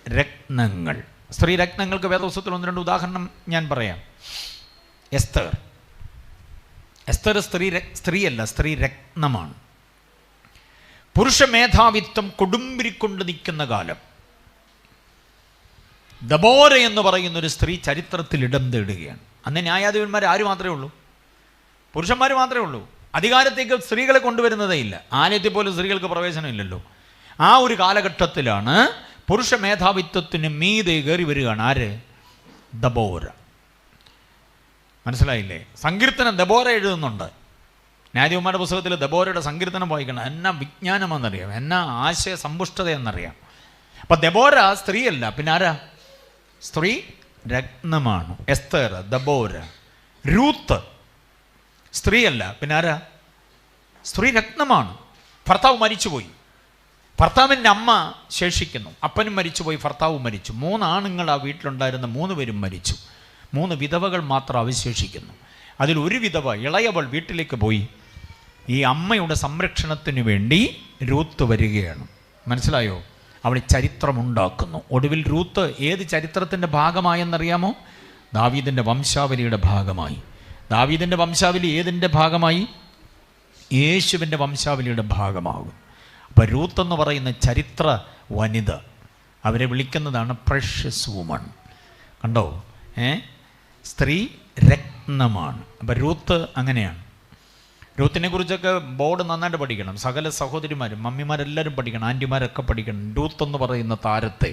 രത്നങ്ങൾ. സ്ത്രീ രത്നങ്ങൾക്ക് വേദപുസ്തകത്തിൽ 1-2 ഉദാഹരണം ഞാൻ പറയാം. എസ്തർ സ്ത്രീയല്ല, സ്ത്രീ രത്നമാണ്. പുരുഷ മേധാവിത്വം കൊടുമ്പിരിക്കൊണ്ട് നിൽക്കുന്ന കാലം. ദബോര എന്ന് പറയുന്നൊരു സ്ത്രീ ചരിത്രത്തിൽ ഇടം തേടുകയാണ്. അന്ന് ന്യായാധിപന്മാർ ആര് മാത്രമേ ഉള്ളൂ? പുരുഷന്മാർ മാത്രമേ ഉള്ളൂ. അധികാരത്തേക്ക് സ്ത്രീകളെ കൊണ്ടുവരുന്നതേ ഇല്ല. ആലയത്തിൽ പോലും സ്ത്രീകൾക്ക് പ്രവേശനം ഇല്ലല്ലോ. ആ ഒരു കാലഘട്ടത്തിലാണ് പുരുഷ മേധാവിത്വത്തിന് മീതെ കയറി വരികയാണ് ആര്? ദബോര. മനസ്സിലായില്ലേ? സങ്കീർത്തനം ദബോര എഴുതുന്നുണ്ട്. ന്യായാധിപന്മാരുടെ പുസ്തകത്തിൽ ദബോരയുടെ സങ്കീർത്തനം വായിക്കണം. എന്നാ വിജ്ഞാനമെന്നറിയാം, എന്നാ ആശയ സമ്പുഷ്ടതയെന്നറിയാം. അപ്പം ദബോര സ്ത്രീയല്ല, പിന്നെ ആരാ? സ്ത്രീ രത്നമാണ്. എസ്തർ, ദബോര. രൂത്ത് സ്ത്രീയല്ല, പിന്നെ ആരാ? സ്ത്രീ രത്നമാണ്. ഭർത്താവ് മരിച്ചുപോയി, ഭർത്താവിൻ്റെ അമ്മ ശേഷിക്കുന്നു, അപ്പനും മരിച്ചുപോയി, ഭർത്താവും മരിച്ചു. 3 ആണുങ്ങൾ ആ വീട്ടിലുണ്ടായിരുന്ന 3 പേരും മരിച്ചു. 3 വിധവകൾ മാത്രം അവശേഷിക്കുന്നു. അതിൽ ഒരു വിധവ, ഇളയവൾ, വീട്ടിലേക്ക് പോയി. ഈ അമ്മയുടെ സംരക്ഷണത്തിന് വേണ്ടി രൂത്ത് വരികയാണ്. മനസ്സിലായോ? അവൾ ചരിത്രമുണ്ടാക്കുന്നു. ഒടുവിൽ രൂത്ത് ഏത് ചരിത്രത്തിൻ്റെ ഭാഗമായെന്നറിയാമോ? ദാവീദിൻ്റെ വംശാവലിയുടെ ഭാഗമായി. ദാവീദിൻ്റെ വംശാവലി ഏതിൻ്റെ ഭാഗമായി? യേശുവിൻ്റെ വംശാവലിയുടെ ഭാഗമാകും. അപ്പോൾ രൂത്ത് എന്ന് പറയുന്ന ചരിത്ര വനിത, അവരെ വിളിക്കുന്നതാണ് പ്രഷ്യസ് വുമൺ. കണ്ടോ? സ്ത്രീ രത്നമാണ്. അപ്പം രൂത്ത് അങ്ങനെയാണ്. രൂത്തിനെ കുറിച്ചൊക്കെ ബോർഡ് നന്നായിട്ട് പഠിക്കണം. സകല സഹോദരിമാരും, മമ്മിമാരെല്ലാവരും പഠിക്കണം, ആൻറ്റിമാരൊക്കെ പഠിക്കണം. രൂത്ത് എന്ന് പറയുന്ന താരത്തെ.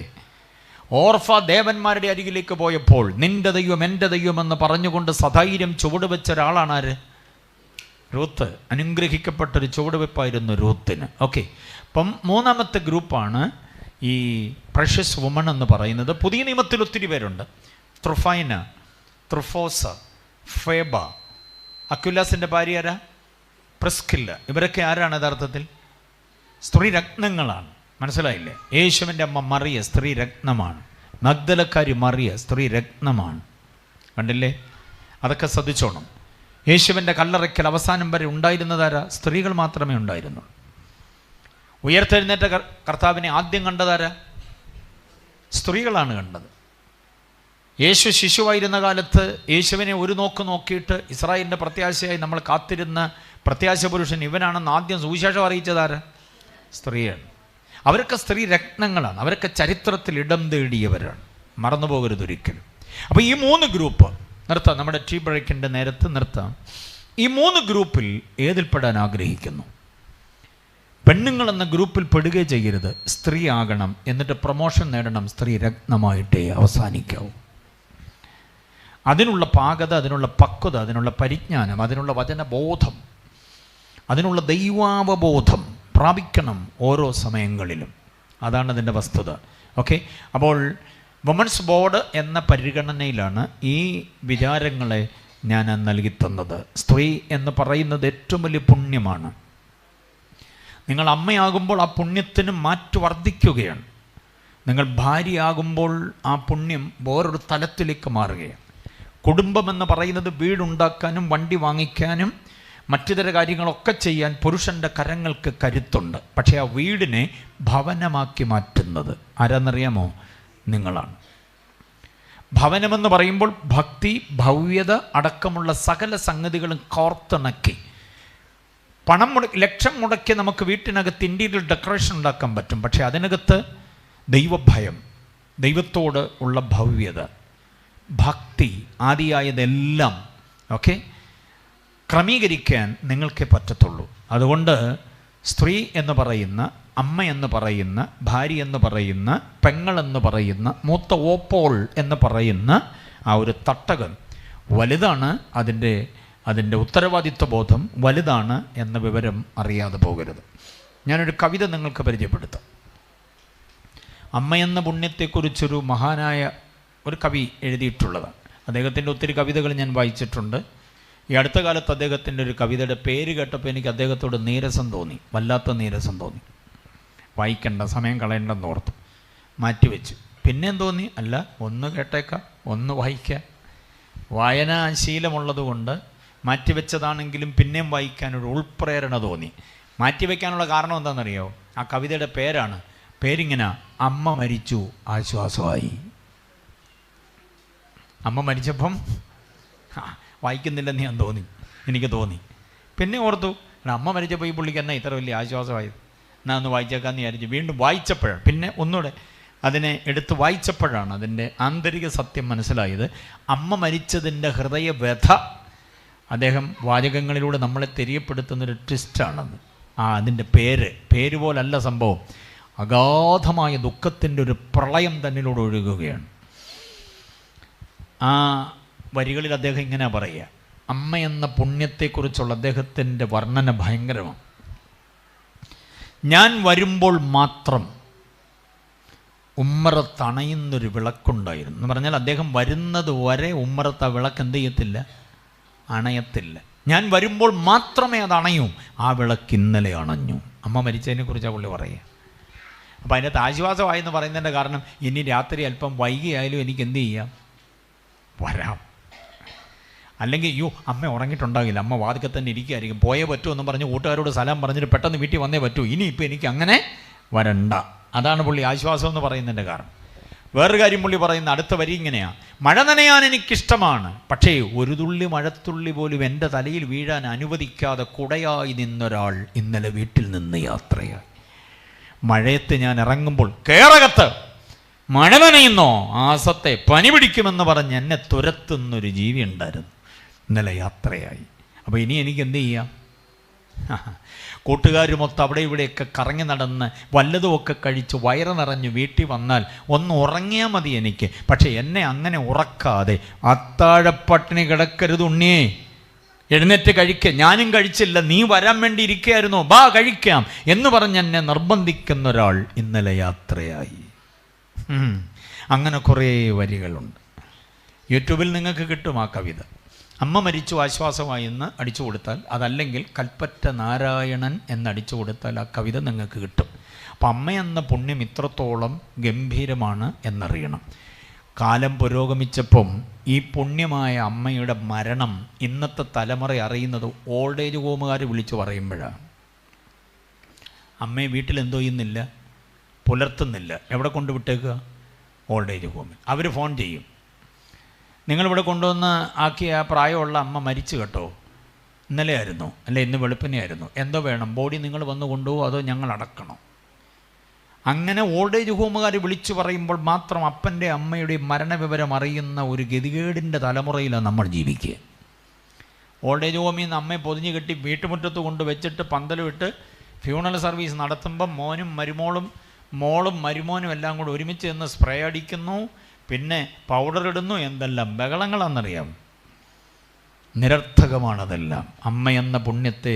ഓർഫ ദേവന്മാരുടെ അരികിലേക്ക് പോയപ്പോൾ നിന്റെ ദൈവം എൻ്റെ ദൈവം എന്ന് പറഞ്ഞുകൊണ്ട് സധൈര്യം ചുവടുവെച്ച ഒരാളാണ് ആര്? രൂത്ത്. അനുഗ്രഹിക്കപ്പെട്ടൊരു ചുവടുവെപ്പായിരുന്നു രൂത്തിന്. ഓക്കെ, അപ്പം മൂന്നാമത്തെ ഗ്രൂപ്പാണ് ഈ പ്രഷ്യസ് വുമൺ എന്ന് പറയുന്നത്. പുതിയ നിയമത്തിൽ ഒത്തിരി പേരുണ്ട്. ത്രുഫൈന, ത്രുഫോസ, ഫേബ. അക്വിലാസിൻ്റെ ഭാര്യ ആരാ? പ്രിസ്കില്ല. ഇവരൊക്കെ ആരാണ് യഥാർത്ഥത്തിൽ? സ്ത്രീ രത്നങ്ങളാണ്. മനസ്സിലായില്ലേ? യേശുവിൻ്റെ അമ്മ മറിയ സ്ത്രീ രത്നമാണ്. മഗ്ദലക്കാരി മറിയ സ്ത്രീ രത്നമാണ്. കണ്ടില്ലേ? അതൊക്കെ ശ്രദ്ധിച്ചോണം. യേശുവിൻ്റെ കല്ലറയ്ക്കൽ അവസാനം വരെ ഉണ്ടായിരുന്നതാരാ? സ്ത്രീകൾ മാത്രമേ ഉണ്ടായിരുന്നുള്ളൂ. ഉയർത്തെഴുന്നേറ്റ കർത്താവിനെ ആദ്യം കണ്ടതാരാ? സ്ത്രീകളാണ് കണ്ടത്. യേശു ശിശുവായിരുന്ന കാലത്ത് യേശുവിനെ ഒരു നോക്ക് നോക്കിയിട്ട് ഇസ്രായേലിൻ്റെ പ്രത്യാശയായി നമ്മൾ കാത്തിരുന്ന പ്രത്യാശ പുരുഷൻ ഇവനാണെന്ന് ആദ്യം സുവിശേഷം അറിയിച്ചതാരാ? സ്ത്രീയാണ്. അവരൊക്കെ സ്ത്രീ രത്നങ്ങളാണ്. അവരൊക്കെ ചരിത്രത്തിൽ ഇടം തേടിയവരാണ്. മറന്നു പോകരുതൊരിക്കലും. അപ്പോൾ ഈ 3 ഗ്രൂപ്പ് നിർത്താം, നമ്മുടെ ടീ ബ്രേക്കിൻ്റെ നേരത്ത് നിർത്താം. ഈ 3 ഗ്രൂപ്പിൽ ഏതിൽപ്പെടാൻ ആഗ്രഹിക്കുന്നു? പെണ്ണുങ്ങളെന്ന ഗ്രൂപ്പിൽ പെടുകയും ചെയ്യരുത്. സ്ത്രീ ആകണം, എന്നിട്ട് പ്രൊമോഷൻ നേടണം. സ്ത്രീ രത്നമായിട്ടേ അവസാനിക്കാവൂ. അതിനുള്ള പാകത, അതിനുള്ള പക്വത, അതിനുള്ള പരിജ്ഞാനം, അതിനുള്ള വചനബോധം, അതിനുള്ള ദൈവാവബോധം പ്രാപിക്കണം ഓരോ സമയങ്ങളിലും. അതാണ് അതിൻ്റെ വസ്തുത. ഓക്കെ, അപ്പോൾ വുമൻസ് ബോർഡ് എന്ന പരിഗണനയിലാണ് ഈ വിചാരങ്ങളെ ഞാൻ നൽകിത്തന്നത്. സ്ത്രീ എന്ന് പറയുന്നത് ഏറ്റവും വലിയ പുണ്യമാണ്. നിങ്ങൾ അമ്മയാകുമ്പോൾ ആ പുണ്യത്തിന് മാറ്റു വർദ്ധിക്കുകയാണ്. നിങ്ങൾ ഭാര്യയാകുമ്പോൾ ആ പുണ്യം വേറൊരു തലത്തിലേക്ക് മാറുകയാണ്. കുടുംബമെന്ന് പറയുന്നത് വീടുണ്ടാക്കാനും വണ്ടി വാങ്ങിക്കാനും മറ്റിതര കാര്യങ്ങളൊക്കെ ചെയ്യാൻ പുരുഷൻ്റെ കരങ്ങൾക്ക് കരുത്തുണ്ട്. പക്ഷേ ആ വീടിനെ ഭവനമാക്കി മാറ്റുന്നത് ആരാന്നറിയാമോ? നിങ്ങളാണ്. ഭവനമെന്ന് പറയുമ്പോൾ ഭക്തി, ഭവ്യത അടക്കമുള്ള സകല സംഗതികളും കോർത്തിണക്കി പണം ലക്ഷം മുടക്കി നമുക്ക് വീട്ടിനകത്ത് ഇൻറ്റീരിയർ ഡെക്കറേഷൻ ഉണ്ടാക്കാൻ പറ്റും. പക്ഷേ അതിനകത്ത് ദൈവഭയം, ദൈവത്തോട് ഉള്ള ഭവ്യത, ഭക്തി ആദിയായതെല്ലാം ഓക്കെ ക്രമീകരിക്കാൻ നിങ്ങൾക്കേ പറ്റത്തുള്ളൂ. അതുകൊണ്ട് സ്ത്രീ എന്ന് പറയുന്ന, അമ്മ എന്ന് പറയുന്ന, ഭാര്യ എന്ന് പറയുന്ന, പെങ്ങളെന്ന് പറയുന്ന, മൂത്ത ഓപ്പോൾ എന്ന് പറയുന്ന ആ ഒരു തട്ടകം വലുതാണ്. അതിൻ്റെ ഉത്തരവാദിത്വ ബോധം വലുതാണ് എന്ന വിവരം അറിയാതെ പോകരുത്. ഞാനൊരു കവിത നിങ്ങൾക്ക് പരിചയപ്പെടുത്താം. അമ്മയെന്ന പുണ്യത്തെക്കുറിച്ചൊരു മഹാനായ ഒരു കവി എഴുതിയിട്ടുള്ളതാണ്. അദ്ദേഹത്തിൻ്റെ ഒത്തിരി കവിതകൾ ഞാൻ വായിച്ചിട്ടുണ്ട്. ഈ അടുത്ത കാലത്ത് അദ്ദേഹത്തിൻ്റെ ഒരു കവിതയുടെ പേര് കേട്ടപ്പോൾ എനിക്ക് അദ്ദേഹത്തോട് നീരസം തോന്നി, വല്ലാത്ത നീരസം തോന്നി. വായിക്കണ്ട, സമയം കളയണ്ടെന്ന് ഓർത്തു, മാറ്റിവെച്ചു. പിന്നെയും തോന്നി, അല്ല ഒന്ന് കേട്ടേക്കാം, ഒന്ന് വായിക്കാം. വായനാശീലമുള്ളത് കൊണ്ട് മാറ്റിവെച്ചതാണെങ്കിലും പിന്നെയും വായിക്കാനൊരു ഉൾപ്രേരണ തോന്നി. മാറ്റിവെക്കാനുള്ള കാരണം എന്താണെന്നറിയോ? ആ കവിതയുടെ പേരിങ്ങനെ, അമ്മ മരിച്ചു ആശ്വാസമായി. അമ്മ മരിച്ചപ്പം വായിക്കുന്നില്ലെന്ന് എനിക്ക് തോന്നി. പിന്നെ ഓർത്തു, അമ്മ മരിച്ചപ്പോൾ ഈ പുള്ളിക്ക് എന്നാ ഇത്ര വലിയ ആശ്വാസമായത്, എന്നാ ഒന്ന് വായിച്ചേക്കാന്ന് വിചാരിച്ചു. വീണ്ടും വായിച്ചപ്പോഴാണ്, പിന്നെ ഒന്നുകൂടെ അതിനെ എടുത്ത് വായിച്ചപ്പോഴാണ് അതിൻ്റെ ആന്തരിക സത്യം മനസ്സിലായത്. അമ്മ മരിച്ചതിൻ്റെ ഹൃദയവ്യഥ അദ്ദേഹം വാചകങ്ങളിലൂടെ നമ്മളെ തെரியപ്പെടുത്തുന്നൊരു ട്വിസ്റ്റാണത്. അതിൻ്റെ പേര് പോലല്ല സംഭവം. അഗാധമായ ദുഃഖത്തിൻ്റെ ഒരു പ്രളയം തന്നിലൂടെ ഒഴുകുകയാണ്. ആ വരികളിൽ അദ്ദേഹം ഇങ്ങനെ പറയുക, അമ്മ എന്ന പുണ്യത്തെക്കുറിച്ചുള്ള അദ്ദേഹത്തിൻ്റെ വർണ്ണന ഭയങ്കരമാണ്. ഞാൻ വരുമ്പോൾ മാത്രം ഉമ്മറത്തണയുന്നൊരു വിളക്കുണ്ടായിരുന്നു എന്ന് പറഞ്ഞാൽ, അദ്ദേഹം വരുന്നത് വരെ ഉമ്മറത്ത് ആ വിളക്ക് എന്ത് ചെയ്യത്തില്ല? അണയത്തില്ല. ഞാൻ വരുമ്പോൾ മാത്രമേ അത് അണയൂ. ആ വിളക്ക് ഇന്നലെ അണഞ്ഞു. അമ്മ മരിച്ചതിനെ കുറിച്ചാണ് പുള്ളി പറയുക. അപ്പോൾ അതിനകത്ത് ആശ്വാസമായെന്ന് പറയുന്നതിൻ്റെ കാരണം, ഇനി രാത്രി അല്പം വൈകിയായാലും എനിക്ക് എന്ത് ചെയ്യാം? വരാം. അല്ലെങ്കിൽ അമ്മ ഉറങ്ങിയിട്ടുണ്ടാകില്ല, അമ്മ വാതിക്കൽ തന്നെ ഇരിക്കുകയായിരിക്കും, പോയേ പറ്റുമെന്ന് പറഞ്ഞ് കൂട്ടുകാരോട് സലാം പറഞ്ഞിട്ട് പെട്ടെന്ന് വീട്ടിൽ വന്നേ പറ്റൂ, ഇനിയിപ്പോൾ എനിക്ക് അങ്ങനെ വരണ്ട. അതാണ് പുള്ളി ആശ്വാസം എന്ന് പറയുന്നതിൻ്റെ കാരണം. വേറൊരു കാര്യം പുള്ളി പറയുന്ന അടുത്ത വരി ഇങ്ങനെയാണ്, മഴ നനയാൻ എനിക്കിഷ്ടമാണ്, പക്ഷേ ഒരു തുള്ളി മഴത്തുള്ളി പോലും എൻ്റെ തലയിൽ വീഴാൻ അനുവദിക്കാതെ കുടയായി നിന്നൊരാൾ ഇന്നലെ വീട്ടിൽ നിന്ന് യാത്രയായി. മഴയത്ത് ഞാൻ ഇറങ്ങുമ്പോൾ കേറകത്ത് മഴ നനയുന്നോ, ആസത്തെ പനി പിടിക്കുമെന്ന് പറഞ്ഞ് എന്നെ തുരത്തുന്നൊരു ജീവി ഉണ്ടായിരുന്നു, ഇന്നലെ യാത്രയായി. അപ്പോൾ ഇനി എനിക്ക് എന്ത് ചെയ്യാം? കൂട്ടുകാരുമൊത്ത് അവിടെ ഇവിടെയൊക്കെ കറങ്ങി നടന്ന് വല്ലതുമൊക്കെ കഴിച്ച് വയറ് നിറഞ്ഞ് വീട്ടിൽ വന്നാൽ ഒന്ന് ഉറങ്ങിയാൽ മതി എനിക്ക്. പക്ഷെ എന്നെ അങ്ങനെ ഉറക്കാതെ അത്താഴപ്പട്ടിണി കിടക്കരുത് ഉണ്ണിയേ, എഴുന്നേറ്റ് കഴിക്കുക, ഞാനും കഴിച്ചില്ല, നീ വരാൻ വേണ്ടി ഇരിക്കുകയായിരുന്നോ, ബാ കഴിക്കാം എന്ന് പറഞ്ഞ് എന്നെ നിർബന്ധിക്കുന്ന ഒരാൾ ഇന്നലെ യാത്രയായി. അങ്ങനെ കുറേ വരികളുണ്ട്. യൂട്യൂബിൽ നിങ്ങൾക്ക് കിട്ടും ആ കവിത. അമ്മ മരിച്ചു ആശ്വാസമായി എന്ന് അടിച്ചു കൊടുത്താൽ, അതല്ലെങ്കിൽ കൽപ്പറ്റ നാരായണൻ എന്നടിച്ചു കൊടുത്താൽ ആ കവിത നിങ്ങൾക്ക് കിട്ടും. അപ്പം അമ്മ എന്ന പുണ്യം ഇത്രത്തോളം ഗംഭീരമാണ് എന്നറിയണം. കാലം പുരോഗമിച്ചപ്പം ഈ പുണ്യമായ അമ്മയുടെ മരണം ഇന്നത്തെ തലമുറ അറിയുന്നത് ഓൾഡ് ഏജ് ഹോമുകാർ വിളിച്ചു പറയുമ്പോഴാണ്. അമ്മയെ വീട്ടിലെന്തോ ചെയ്യുന്നില്ല, പുലർത്തുന്നില്ല. എവിടെ കൊണ്ടുവിട്ടേക്കുക? ഓൾഡ് ഏജ് ഹോമിൽ. അവർ ഫോൺ ചെയ്യും, നിങ്ങളിവിടെ കൊണ്ടുവന്ന് ആക്കിയ ആ പ്രായമുള്ള അമ്മ മരിച്ചു കേട്ടോ, ഇന്നലെ ആയിരുന്നു, അല്ലെ ഇന്ന് വെളുപ്പിനെയായിരുന്നു, എന്തോ വേണം, ബോഡി നിങ്ങൾ വന്ന് കൊണ്ടുപോകുമോ അതോ ഞങ്ങൾ അടക്കണം? അങ്ങനെ ഓൾഡ് ഏജ് ഹോമുകാർ വിളിച്ചു പറയുമ്പോൾ മാത്രം അപ്പൻ്റെ അമ്മയുടെയും മരണവിവരം അറിയുന്ന ഒരു ഗതികേടിൻ്റെ തലമുറയിലാണ് നമ്മൾ ജീവിക്കുക. ഓൾഡ് ഏജ് ഹോമിൽ നിന്ന് അമ്മയെ പൊതിഞ്ഞ് കെട്ടി വീട്ടുമുറ്റത്ത് കൊണ്ട് വെച്ചിട്ട് പന്തലുമിട്ട് ഫ്യൂണറൽ സർവീസ് നടത്തുമ്പം മോനും മരുമോളും, മോളും മരുമോനും എല്ലാം കൂടെ ഒരുമിച്ച് നിന്ന് സ്പ്രേ അടിക്കുന്നു, പിന്നെ പൗഡർ ഇടുന്നു, എന്തെല്ലാം ബഹളങ്ങളാണെന്നറിയാം. നിരർത്ഥകമാണതെല്ലാം. അമ്മയെന്ന പുണ്യത്തെ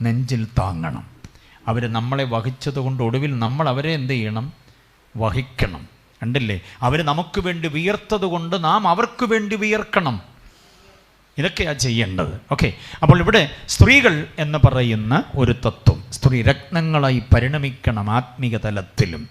നെഞ്ചിൽ താങ്ങണം. അവർ നമ്മളെ വഹിച്ചതുകൊണ്ട് ഒടുവിൽ നമ്മൾ അവരെ എന്ത് ചെയ്യണം? വഹിക്കണം. കണ്ടില്ലേ? അവർ നമുക്ക് വേണ്ടി വിയർത്തത് കൊണ്ട് നാം അവർക്ക് വേണ്ടി വിയർക്കണം. ഇതൊക്കെയാണ് ചെയ്യേണ്ടത്. ഓക്കെ, അപ്പോൾ ഇവിടെ സ്ത്രീകൾ എന്ന് പറയുന്ന ഒരു തത്വം, സ്ത്രീ രത്നങ്ങളായി പരിണമിക്കണം ആത്മീക തലത്തിലും.